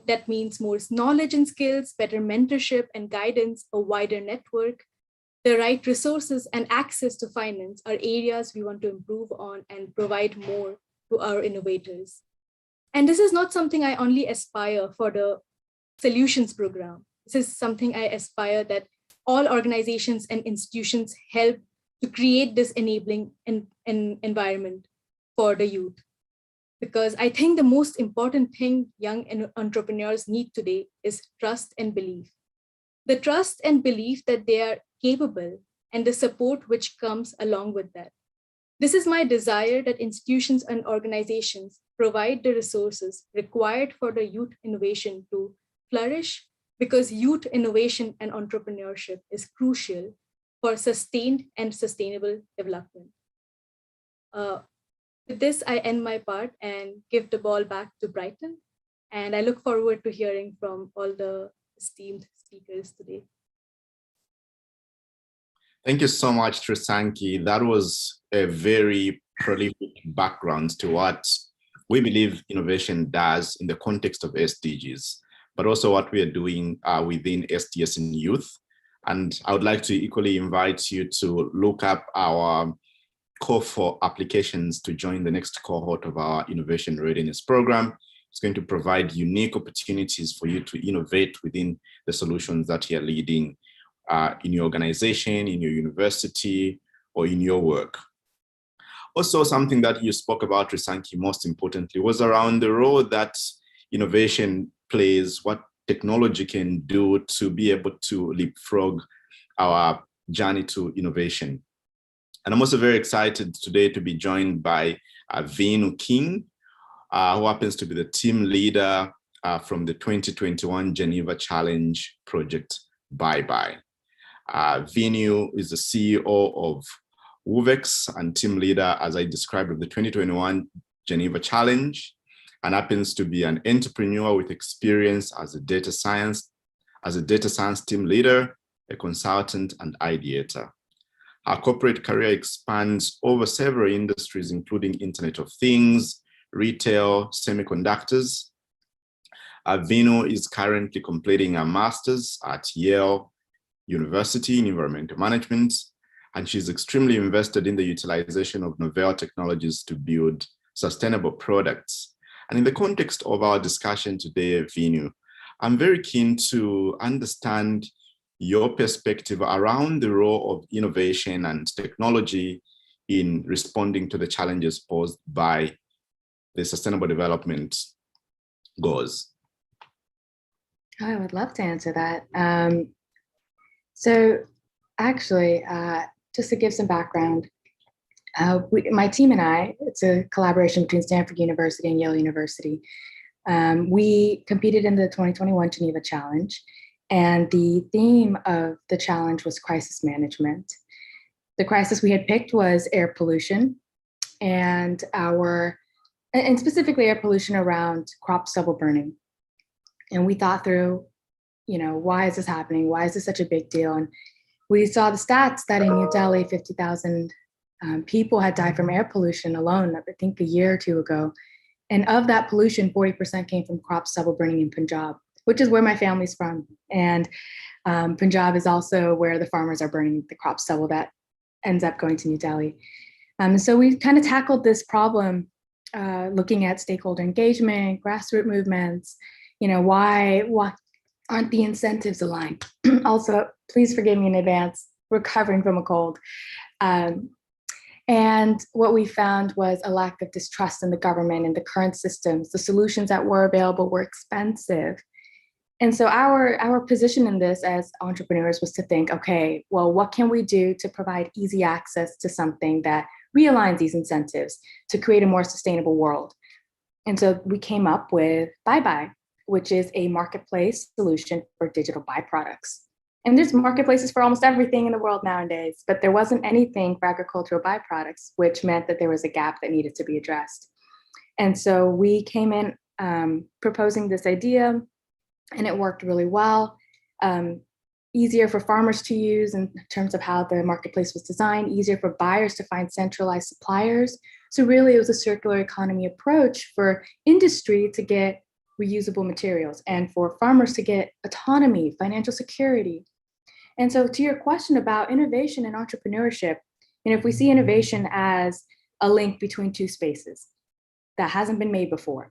That means more knowledge and skills, better mentorship and guidance, a wider network, the right resources and access to finance are areas we want to improve on and provide more to our innovators. And this is not something I only aspire for the solutions program. This is something I aspire that all organizations and institutions help to create this enabling environment for the youth. Because I think the most important thing young entrepreneurs need today is trust and belief. The trust and belief that they are capable and the support which comes along with that. This is my desire that institutions and organizations provide the resources required for the youth innovation to flourish, because youth innovation and entrepreneurship is crucial for sustained and sustainable development. With this, I end my part and give the ball back to Brighton. And I look forward to hearing from all the esteemed speakers today.
Thank you so much, Trisanki. That was a very prolific background to what we believe innovation does in the context of SDGs, but also what we are doing within SDSN Youth. And I would like to equally invite you to look up our call for applications to join the next cohort of our Innovation Readiness Program. It's going to provide unique opportunities for you to innovate within the solutions that you're leading in your organization, in your university, or in your work. Also, something that you spoke about, Trisanki, most importantly, was around the role that innovation plays, what technology can do to be able to leapfrog our journey to innovation. And I'm also very excited today to be joined by Vinu King, who happens to be the team leader from the 2021 Geneva Challenge project, Bye Bye. Vinu is the CEO of WUVEX and team leader, as I described, of the 2021 Geneva Challenge, and happens to be an entrepreneur with experience as a data science team leader, a consultant, and ideator. Her corporate career expands over several industries, including Internet of Things, retail, semiconductors. Vinu is currently completing a master's at Yale University in environmental management, and she's extremely invested in the utilization of novel technologies to build sustainable products. And in the context of our discussion today, Vinu, I'm very keen to understand your perspective around the role of innovation and technology in responding to the challenges posed by the Sustainable Development Goals.
I would love to answer that. So actually, just to give some background, My team and I, it's a collaboration between Stanford University and Yale University. We competed in the 2021 Geneva Challenge, and the theme of the challenge was crisis management. The crisis we had picked was air pollution, and specifically air pollution around crop stubble burning. And we thought through, why is this happening? Why is this such a big deal? And we saw the stats that in New Delhi, 50,000 people had died from air pollution alone, I think a year or two ago. And of that pollution, 40% came from crop stubble burning in Punjab, which is where my family's from. And Punjab is also where the farmers are burning the crop stubble that ends up going to New Delhi. So we kind of tackled this problem looking at stakeholder engagement, grassroots movements, why aren't the incentives aligned? Also, please forgive me in advance, recovering from a cold. And what we found was a lack of distrust in the government and the current systems. The solutions that were available were expensive. And so our position in this as entrepreneurs was to think, okay, well, what can we do to provide easy access to something that realigns these incentives to create a more sustainable world? And so we came up with BuyBuy, which is a marketplace solution for digital byproducts. And there's marketplaces for almost everything in the world nowadays, but there wasn't anything for agricultural byproducts, which meant that there was a gap that needed to be addressed. And so we came in proposing this idea, and it worked really well. Easier for farmers to use in terms of how the marketplace was designed, easier for buyers to find centralized suppliers. So really it was a circular economy approach for industry to get reusable materials and for farmers to get autonomy, financial security. And so to your question about innovation and entrepreneurship, if we see innovation as a link between two spaces that hasn't been made before,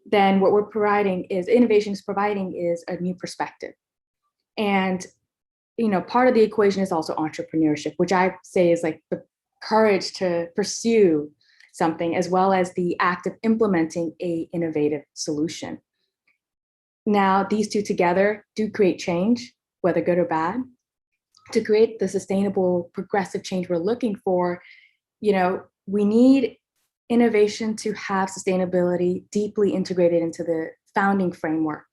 then what we're providing is innovation is providing is a new perspective. And, part of the equation is also entrepreneurship, which I say is like the courage to pursue something as well as the act of implementing a innovative solution. Now, these two together do create change, whether good or bad. To create the sustainable, progressive change we're looking for, we need innovation to have sustainability deeply integrated into the founding framework.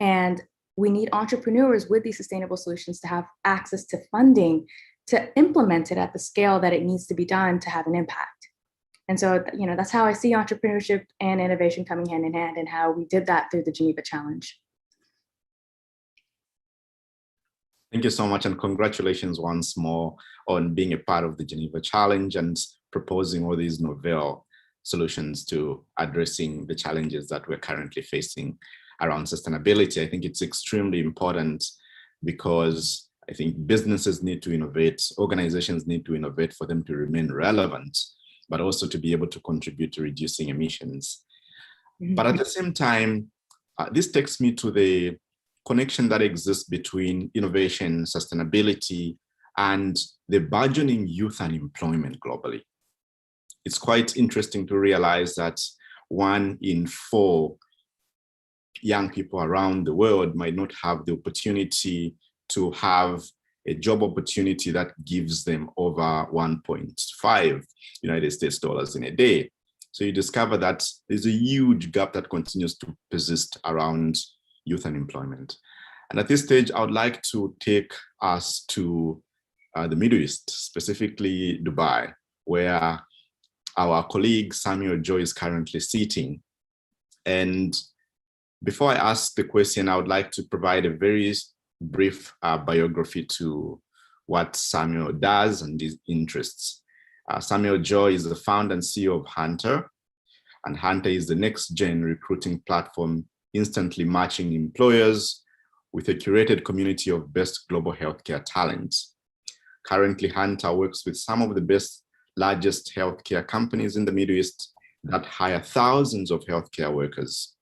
And we need entrepreneurs with these sustainable solutions to have access to funding to implement it at the scale that it needs to be done to have an impact. And so, that's how I see entrepreneurship and innovation coming hand in hand, and how we did that through the Geneva Challenge.
Thank you so much, and congratulations once more on being a part of the Geneva Challenge and proposing all these novel solutions to addressing the challenges that we're currently facing around sustainability. I think it's extremely important because I think businesses need to innovate, organizations need to innovate for them to remain relevant, but also to be able to contribute to reducing emissions. Mm-hmm. But at the same time, this takes me to the connection that exists between innovation, sustainability, and the burgeoning youth unemployment globally. It's quite interesting to realize that 1 in 4 young people around the world might not have the opportunity to have a job opportunity that gives them over 1.5 United States dollars in a day. So you discover that there's a huge gap that continues to persist around youth unemployment. And at this stage, I would like to take us to the Middle East, specifically Dubai, where our colleague Samuel Joy is currently sitting. And before I ask the question, I would like to provide a very brief biography to what Samuel does and his interests. Samuel Joy is the founder and CEO of Hunter, and Hunter is the next-gen recruiting platform instantly matching employers with a curated community of best global healthcare talents. Currently, Hunter works with some of the best, largest healthcare companies in the Middle East that hire thousands of healthcare workers.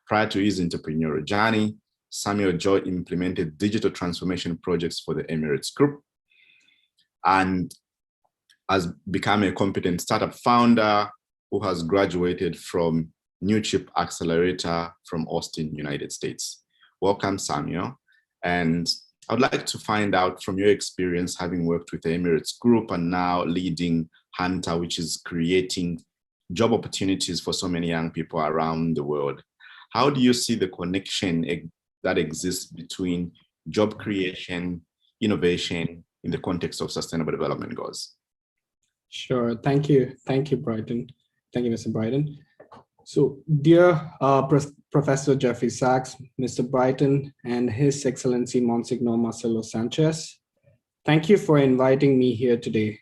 Prior to his entrepreneurial journey, Samuel Joy implemented digital transformation projects for the Emirates Group and has become a competent startup founder who has graduated from New Chip Accelerator from Austin, United States. Welcome, Samuel. And I would like to find out from your experience having worked with the Emirates Group and now leading Hunter, which is creating job opportunities for so many young people around the world. How do you see the connection that exists between job creation, innovation in the context of sustainable development goals?
Sure. Thank you. Thank you, Brighton. Thank you, Mr. Brighton. So, dear Professor Jeffrey Sachs, Mr. Brighton, and His Excellency Monsignor Marcelo Sanchez, thank you for inviting me here today.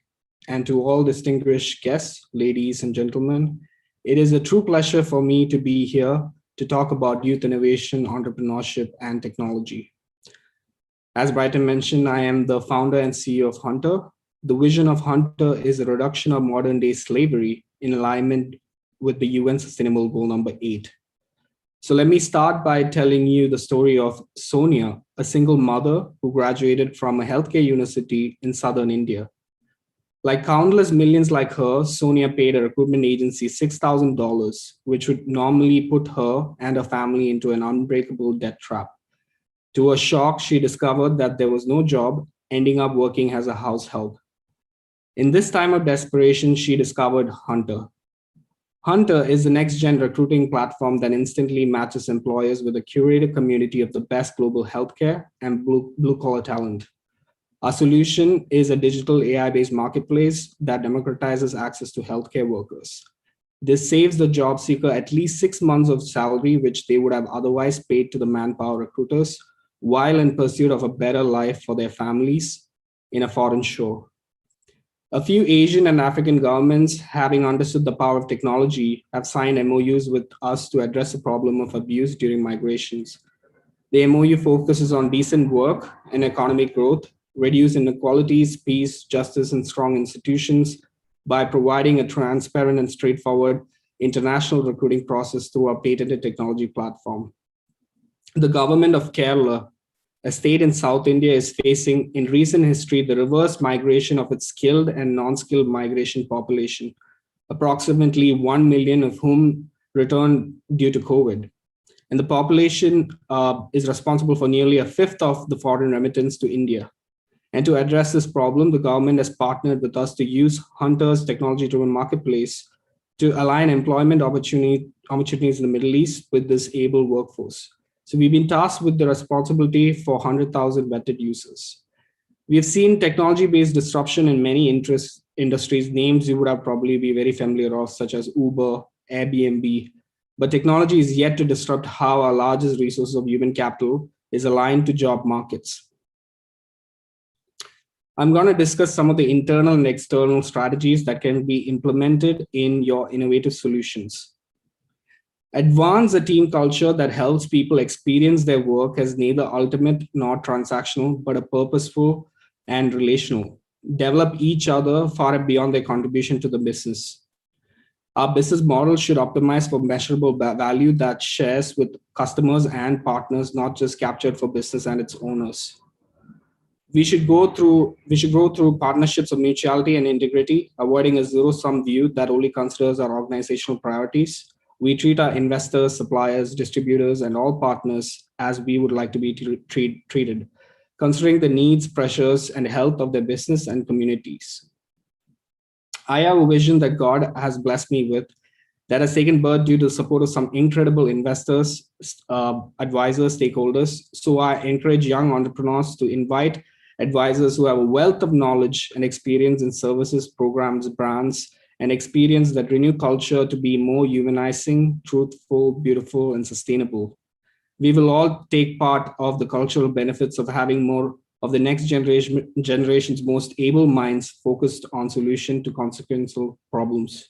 And to all distinguished guests, ladies and gentlemen, it is a true pleasure for me to be here to talk about youth innovation, entrepreneurship, and technology. As Brighton mentioned, I am the founder and CEO of Hunter. The vision of Hunter is the reduction of modern day slavery in alignment with the UN Sustainable Goal number 8. So let me start by telling you the story of Sonia, a single mother who graduated from a healthcare university in southern India. Like countless millions like her, Sonia paid a recruitment agency $6,000, which would normally put her and her family into an unbreakable debt trap. To her shock, she discovered that there was no job, ending up working as a house help. In this time of desperation, she discovered Hunter. Hunter is the next-gen recruiting platform that instantly matches employers with a curated community of the best global healthcare and blue-collar talent. Our solution is a digital AI-based marketplace that democratizes access to healthcare workers. This saves the job seeker at least 6 months of salary, which they would have otherwise paid to the manpower recruiters, while in pursuit of a better life for their families in a foreign shore. A few Asian and African governments, having understood the power of technology, have signed MOUs with us to address the problem of abuse during migrations. The MOU focuses on decent work and economic growth, reduce inequalities, peace, justice, and strong institutions by providing a transparent and straightforward international recruiting process through our patented technology platform. The government of Kerala, a state in South India, is facing in recent history the reverse migration of its skilled and non-skilled migration population, approximately 1 million of whom returned due to COVID. And the population is responsible for nearly a fifth of the foreign remittance to India. And to address this problem, the government has partnered with us to use Hunter's technology-driven marketplace to align employment opportunities in the Middle East with this able workforce. So we've been tasked with the responsibility for 100,000 vetted users. We have seen technology-based disruption in many industries, names you would have probably be very familiar of, such as Uber, Airbnb. But technology is yet to disrupt how our largest resource of human capital is aligned to job markets. I'm going to discuss some of the internal and external strategies that can be implemented in your innovative solutions. Advance a team culture that helps people experience their work as neither ultimate nor transactional, but a purposeful and relational. Develop each other far beyond their contribution to the business. Our business model should optimize for measurable value that shares with customers and partners, not just captured for business and its owners. We should grow through partnerships of mutuality and integrity, avoiding a zero-sum view that only considers our organizational priorities. We treat our investors, suppliers, distributors, and all partners as we would like to be treated, considering the needs, pressures, and health of their business and communities. I have a vision that God has blessed me with that has taken birth due to the support of some incredible investors, advisors, stakeholders. So I encourage young entrepreneurs to invite advisors who have a wealth of knowledge and experience in services, programs, brands, and experience that renew culture to be more humanizing, truthful, beautiful, and sustainable. We will all take part of the cultural benefits of having more of the next generation's most able minds focused on solution to consequential problems.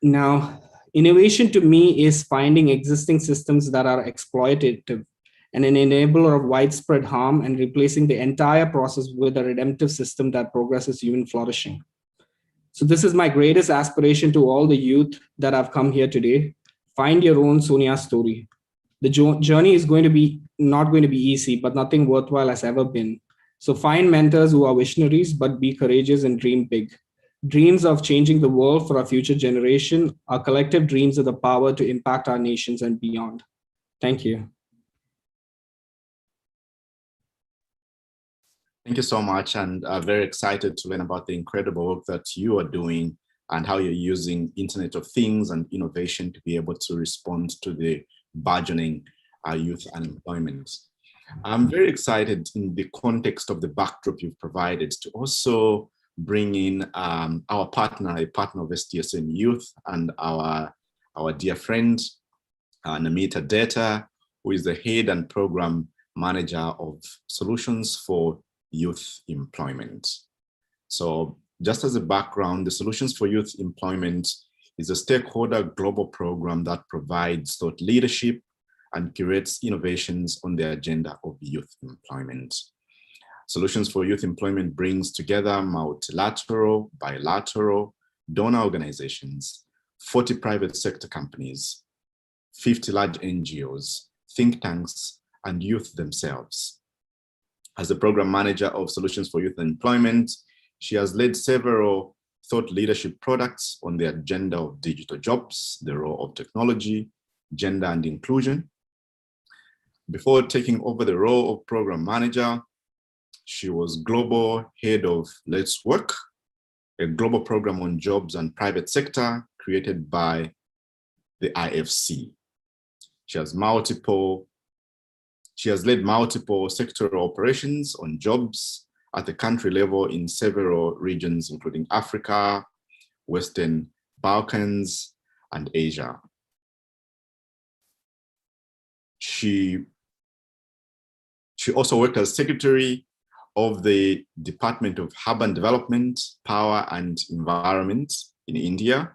Now, innovation to me is finding existing systems that are exploitative and an enabler of widespread harm and replacing the entire process with a redemptive system that progresses human flourishing. So this is my greatest aspiration to all the youth that have come here today. Find your own Sonia story. The journey is not going to be easy, but nothing worthwhile has ever been. So find mentors who are visionaries, but be courageous and dream big. Dreams of changing the world for our future generation, our collective dreams of the power to impact our nations and beyond. Thank you.
Thank you so much, and very excited to learn about the incredible work that you are doing and how you're using Internet of Things and innovation to be able to respond to the burgeoning youth unemployment. I'm very excited in the context of the backdrop you've provided to also bring in our partner, a partner of SDSN Youth, and our dear friend, Namita Deta, who is the head and program manager of Solutions for Youth Employment. So just as a background, the Solutions for Youth Employment is a stakeholder global program that provides thought leadership and curates innovations on the agenda of youth employment. Solutions for Youth Employment brings together multilateral, bilateral, donor organizations, 40 private sector companies, 50 large NGOs, think tanks, and youth themselves. As the program manager of Solutions for Youth Employment, she has led several thought leadership products on the agenda of digital jobs, the role of technology, gender and inclusion. Before taking over the role of program manager, she was global head of Let's Work, a global program on jobs and private sector created by the IFC. She has led multiple sectoral operations on jobs at the country level in several regions, including Africa, Western Balkans, and Asia. She also worked as secretary of the Department of Urban Development, Power and Environment in India,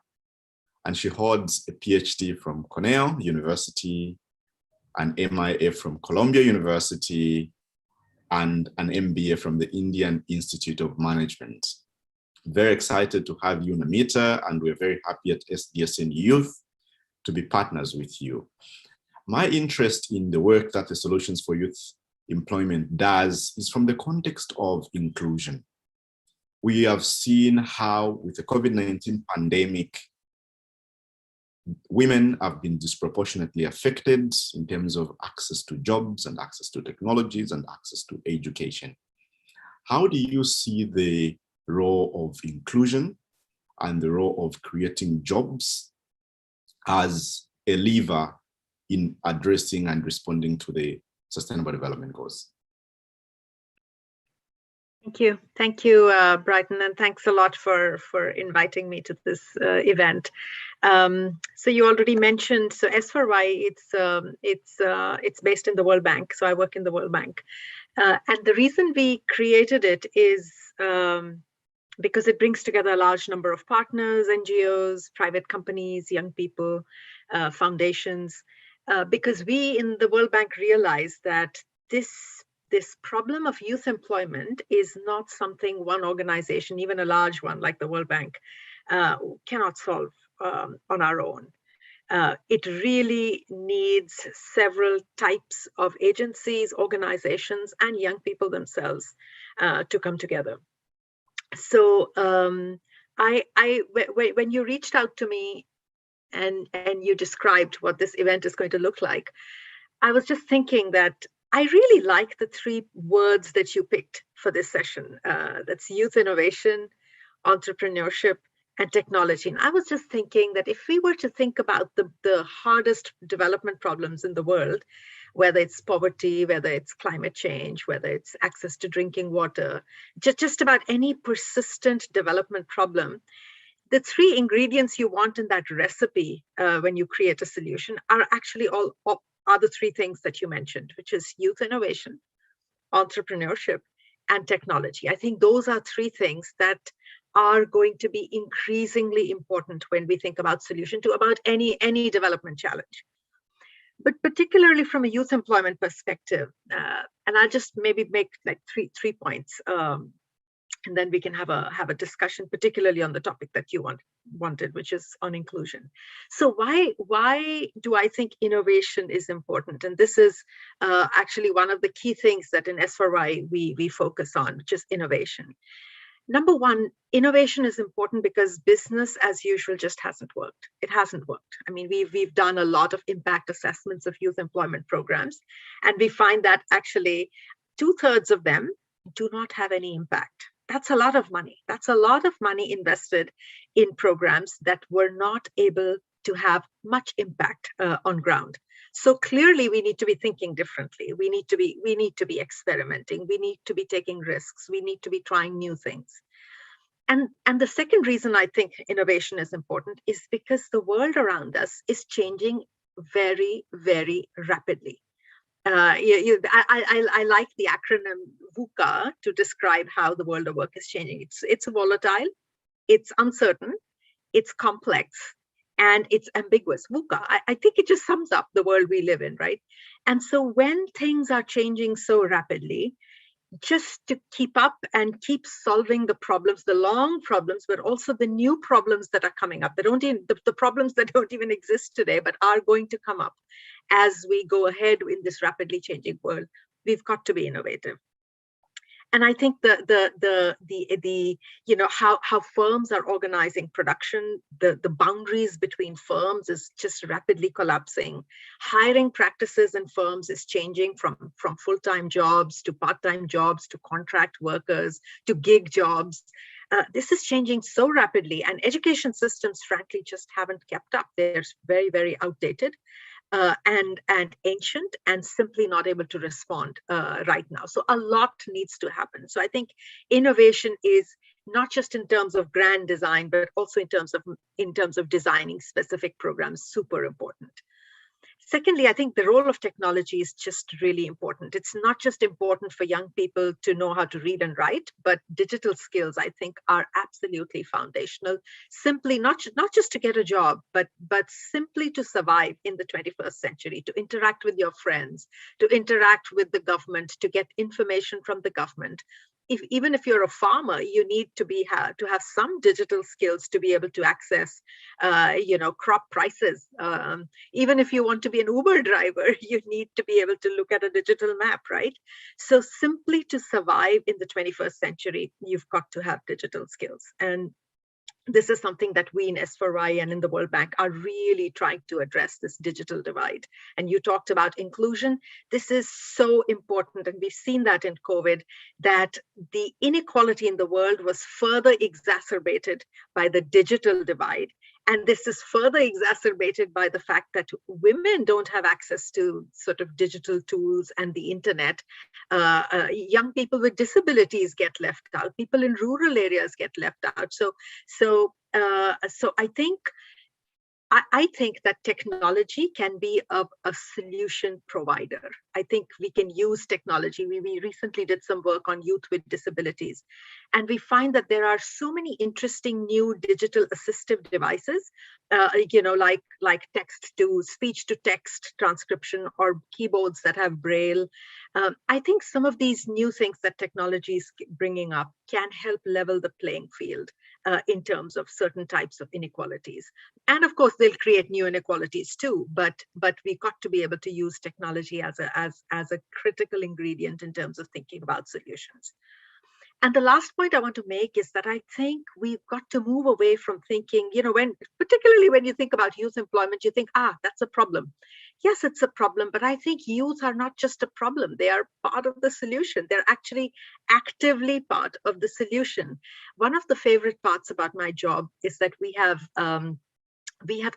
and she holds a PhD from Cornell University, an MIA from Columbia University, and an MBA from the Indian Institute of Management. Very excited to have you, Namita, and we're very happy at SDSN Youth to be partners with you. My interest in the work that the Solutions for Youth Employment does is from the context of inclusion. We have seen how with the COVID-19 pandemic, women have been disproportionately affected in terms of access to jobs and access to technologies and access to education. How do you see the role of inclusion and the role of creating jobs as a lever in addressing and responding to the Sustainable Development Goals?
Thank you, Brighton, and thanks a lot for inviting me to this event. So you already mentioned, so S4Y, it's based in the World Bank. So I work in the World Bank, and the reason we created it is because it brings together a large number of partners, NGOs, private companies, young people, foundations, because we in the World Bank realize that this problem of youth employment is not something one organization, even a large one like the World Bank, cannot solve on our own. It really needs several types of agencies, organizations, and young people themselves to come together. So when you reached out to me and you described what this event is going to look like, I was just thinking that I really like the three words that you picked for this session. That's youth innovation, entrepreneurship, and technology. And I was just thinking that if we were to think about the hardest development problems in the world, whether it's poverty, whether it's climate change, whether it's access to drinking water, just about any persistent development problem, the three ingredients you want in that recipe when you create a solution are actually all the three things that you mentioned, which is youth innovation, entrepreneurship, and technology. I think those are three things that are going to be increasingly important when we think about solution to about any development challenge. But particularly from a youth employment perspective, and I'll just maybe make like three points, and then we can have a discussion, particularly on the topic that you wanted, which is on inclusion. So why do I think innovation is important? And this is actually one of the key things that in S4Y we focus on, which is innovation. Number one, innovation is important because business as usual just hasn't worked. It hasn't worked. I mean, we've done a lot of impact assessments of youth employment programs, and we find that actually 2/3 of them do not have any impact. That's a lot of money. That's a lot of money invested in programs that were not able to have much impact on ground. So clearly we need to be thinking differently. We need to be experimenting. We need to be taking risks. We need to be trying new things. And the second reason I think innovation is important is because the world around us is changing very, very rapidly. I like the acronym VUCA to describe how the world of work is changing. It's volatile, it's uncertain, it's complex, and it's ambiguous. VUCA, I think it just sums up the world we live in, right? And so when things are changing so rapidly, just to keep up and keep solving the problems, the long problems, but also the new problems that are coming up, the problems that don't even exist today, but are going to come up as we go ahead in this rapidly changing world, we've got to be innovative. And I think how firms are organizing production, the boundaries between firms is just rapidly collapsing. Hiring practices in firms is changing from full-time jobs to part-time jobs to contract workers to gig jobs. This is changing so rapidly, and education systems, frankly, just haven't kept up. They're very, very outdated. And ancient, and simply not able to respond right now. So a lot needs to happen. So I think innovation is not just in terms of grand design, but also in terms of designing specific programs, super important. Secondly, I think the role of technology is just really important. It's not just important for young people to know how to read and write, but digital skills, I think, are absolutely foundational. Simply not just to get a job, but simply to survive in the 21st century, to interact with your friends, to interact with the government, to get information from the government. Even if you're a farmer, you need to have some digital skills to be able to access, crop prices. Even if you want to be an Uber driver, you need to be able to look at a digital map, right? So simply to survive in the 21st century, you've got to have digital skills. And this is something that we in S4Y and in the World Bank are really trying to address, this digital divide. And you talked about inclusion. This is so important. And we've seen that in COVID, that the inequality in the world was further exacerbated by the digital divide. And this is further exacerbated by the fact that women don't have access to sort of digital tools and the internet. Young people with disabilities get left out. People in rural areas get left out. So I think that technology can be a solution provider. I think we can use technology. We recently did some work on youth with disabilities, and we find that there are so many interesting new digital assistive devices, like text to speech to text transcription or keyboards that have Braille. I think some of these new things that technology is bringing up can help level the playing field in terms of certain types of inequalities. And of course, they'll create new inequalities too, but we got to be able to use technology as a critical ingredient in terms of thinking about solutions. And the last point I want to make is that I think we've got to move away from thinking, particularly when you think about youth employment, you think, that's a problem. Yes, it's a problem, but I think youth are not just a problem. They are part of the solution. They're actually actively part of the solution. One of the favorite parts about my job is that we have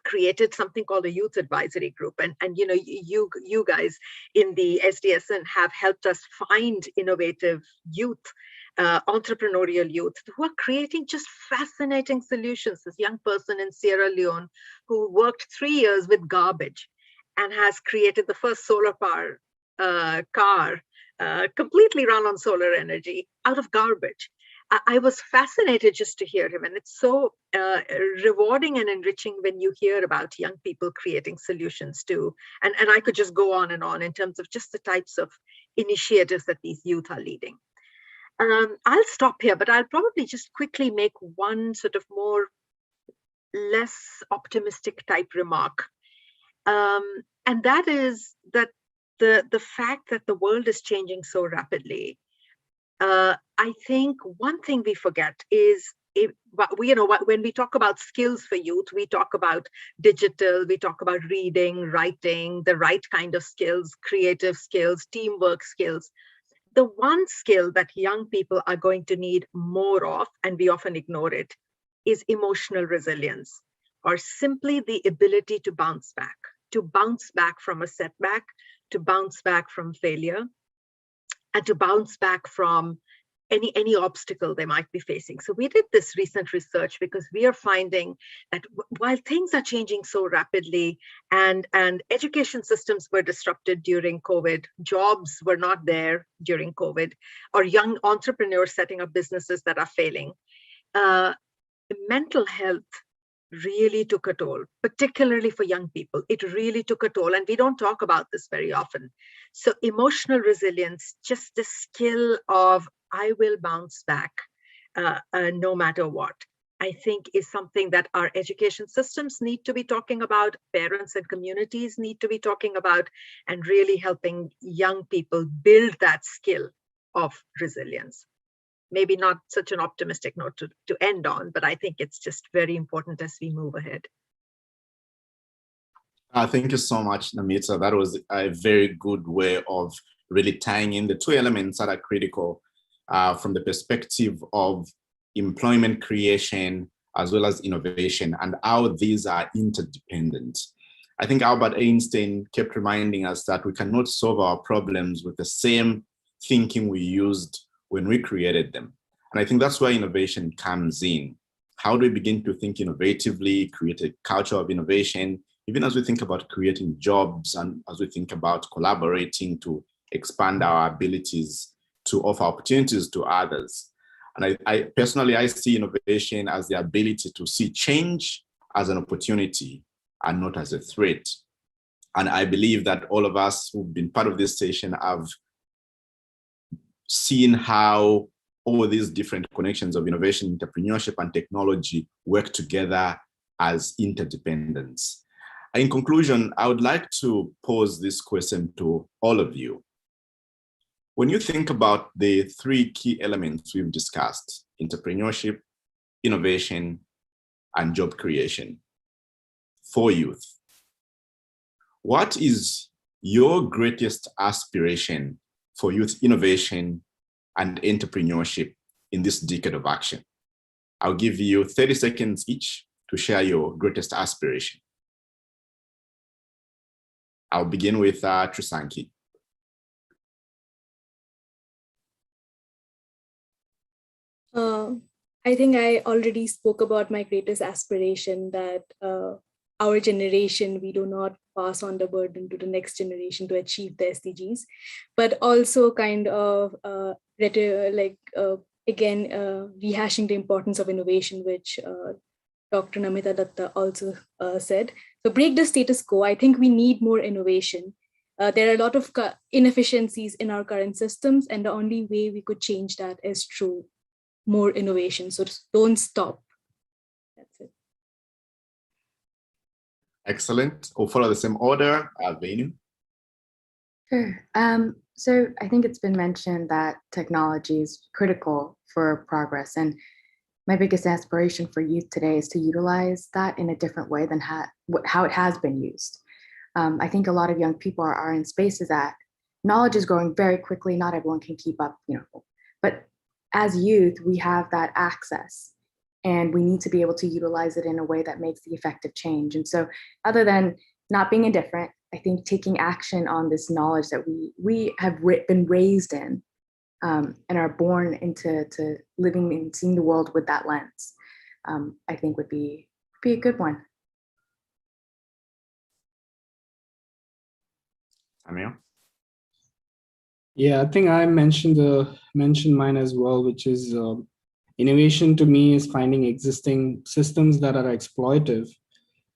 created something called a youth advisory group. And you guys in the SDSN have helped us find innovative youth, entrepreneurial youth who are creating just fascinating solutions. This young person in Sierra Leone who worked 3 years with garbage and has created the first solar power car completely run on solar energy out of garbage. I was fascinated just to hear him, and it's so rewarding and enriching when you hear about young people creating solutions too. And I could just go on and on in terms of just the types of initiatives that these youth are leading. I'll stop here, but I'll probably just quickly make one sort of less optimistic type remark. And that is that the fact that the world is changing so rapidly, I think one thing we forget is, when we talk about skills for youth, we talk about digital, we talk about reading, writing, the right kind of skills, creative skills, teamwork skills. the one skill that young people are going to need more of, and we often ignore it, is emotional resilience, or simply the ability to bounce back from a setback, to bounce back from failure, and to bounce back from any obstacle they might be facing. So we did this recent research because we are finding that while things are changing so rapidly and education systems were disrupted during COVID, jobs were not there during COVID, or young entrepreneurs setting up businesses that are failing, mental health really took a toll, particularly for young people. It really took a toll, and we don't talk about this very often. So emotional resilience, just the skill of I will bounce back no matter what, I think is something that our education systems need to be talking about, parents and communities need to be talking about, and really helping young people build that skill of resilience. Maybe not such an optimistic note to end on, but I think it's just very important as we move ahead.
Thank you so much, Namita. That was a very good way of really tying in the two elements that are critical from the perspective of employment creation as well as innovation, and how these are interdependent. I think Albert Einstein kept reminding us that we cannot solve our problems with the same thinking we used when we created them. And I think that's where innovation comes in. How do we begin to think innovatively, create a culture of innovation, even as we think about creating jobs and as we think about collaborating to expand our abilities to offer opportunities to others. And I personally see innovation as the ability to see change as an opportunity and not as a threat. And I believe that all of us who've been part of this session have seen how all these different connections of innovation, entrepreneurship, and technology work together as interdependence. In conclusion, I would like to pose this question to all of you. When you think about the three key elements we've discussed, entrepreneurship, innovation, and job creation for youth, what is your greatest aspiration for youth innovation and entrepreneurship in this decade of action? I'll give you 30 seconds each to share your greatest aspiration. I'll begin with Trisanki.
I think I already spoke about my greatest aspiration, that our generation, we do not pass on the burden to the next generation to achieve the SDGs, but also kind of again, rehashing the importance of innovation, which Dr. Namita Datta also said. So break the status quo. I think we need more innovation. There are a lot of inefficiencies in our current systems, and the only way we could change that is through more innovation. So don't stop. That's it.
Excellent. We'll follow the same order. Venu.
Sure. So I think it's been mentioned that technology is critical for progress. And my biggest aspiration for youth today is to utilize that in a different way than how it has been used. I think a lot of young people are in spaces that knowledge is growing very quickly. Not everyone can keep up, but as youth, we have that access and we need to be able to utilize it in a way that makes the effective change. And so other than not being indifferent, I think taking action on this knowledge that we have been raised in and are born into living and seeing the world with that lens, I think would be a good one.
Amir?
Yeah, I think I mentioned mine as well, which is innovation to me is finding existing systems that are exploitive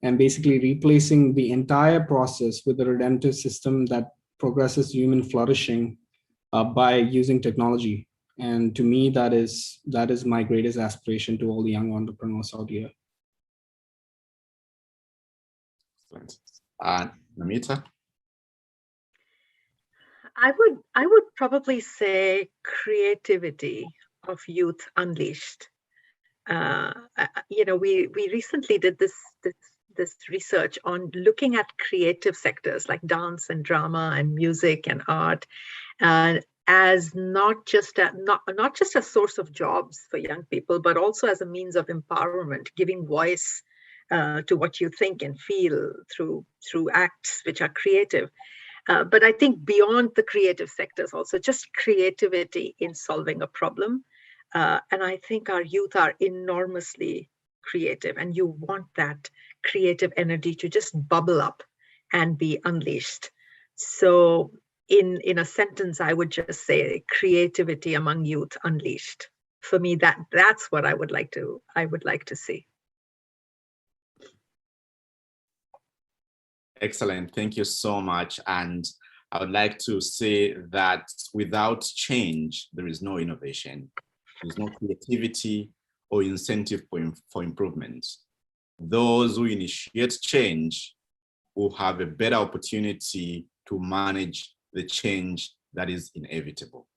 and basically replacing the entire process with a redemptive system that progresses human flourishing by using technology. And to me, that is my greatest aspiration to all the young entrepreneurs out here.
Excellent. Namita?
I would probably say creativity of youth unleashed. We recently did this research on looking at creative sectors like dance and drama and music and art, and as not just a source of jobs for young people, but also as a means of empowerment, giving voice to what you think and feel through acts which are creative. But I think beyond the creative sectors, also just creativity in solving a problem. And I think our youth are enormously creative, and you want that creative energy to just bubble up and be unleashed. So in a sentence, I would just say creativity among youth unleashed. For me, that's what I would like to see.
Excellent. Thank you so much. And I would like to say that without change, there is no innovation. There's no creativity or incentive for improvement. Those who initiate change will have a better opportunity to manage the change that is inevitable.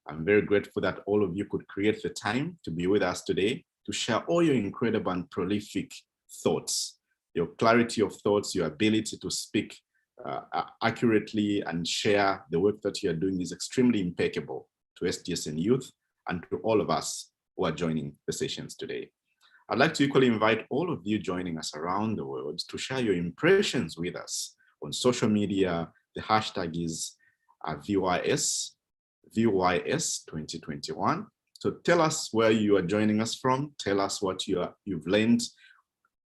I'm very grateful that all of you could create the time to be with us today to share all your incredible and prolific thoughts, your clarity of thoughts, your ability to speak accurately and share the work that you are doing is extremely impeccable to SDSN Youth and to all of us who are joining the sessions today. I'd like to equally invite all of you joining us around the world to share your impressions with us on social media. The hashtag is VYS 2021. So tell us where you are joining us from. Tell us what you've learned.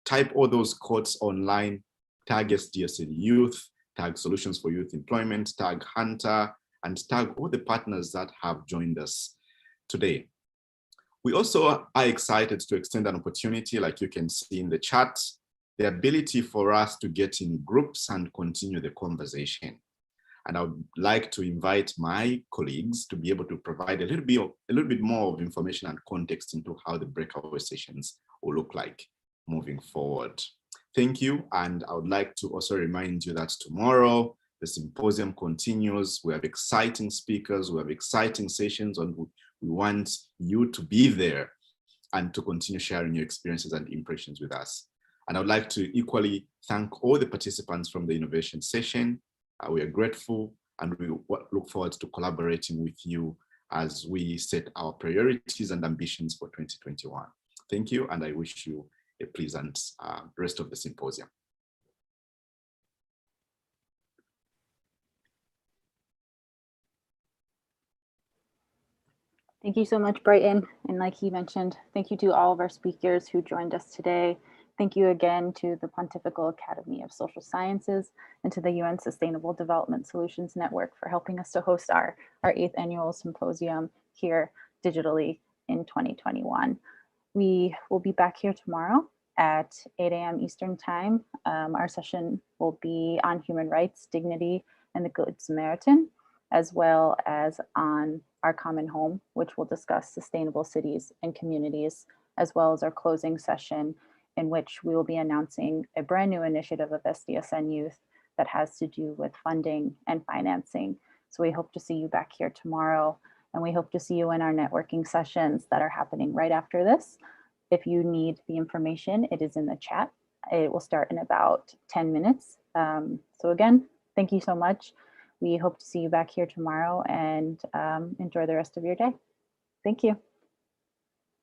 Type all those quotes online, tag SDSN Youth, tag Solutions for Youth Employment, tag Hunter, and tag all the partners that have joined us today. We also are excited to extend an opportunity, like you can see in the chat, the ability for us to get in groups and continue the conversation. And I would like to invite my colleagues to be able to provide a little bit more of information and context into how the breakout sessions will look like moving forward. Thank you. And I would like to also remind you that tomorrow the symposium continues. We have exciting speakers, we have exciting sessions, and we want you to be there and to continue sharing your experiences and impressions with us. And I would like to equally thank all the participants from the innovation session. We are grateful and we look forward to collaborating with you as we set our priorities and ambitions for 2021. Thank you, and I wish you a pleasant rest of the symposium.
Thank you so much, Brighton. And like he mentioned, thank you to all of our speakers who joined us today. Thank you again to the Pontifical Academy of Social Sciences and to the UN Sustainable Development Solutions Network for helping us to host our 8th annual symposium here digitally in 2021. We will be back here tomorrow at 8 a.m. Eastern Time. Our session will be on human rights, dignity, and the Good Samaritan, as well as on our common home, which will discuss sustainable cities and communities, as well as our closing session, in which we will be announcing a brand new initiative of SDSN Youth that has to do with funding and financing. So we hope to see you back here tomorrow, and we hope to see you in our networking sessions that are happening right after this. If you need the information, it is in the chat. It will start in about 10 minutes. So again, thank you so much. We hope to see you back here tomorrow, and enjoy the rest of your day. Thank you.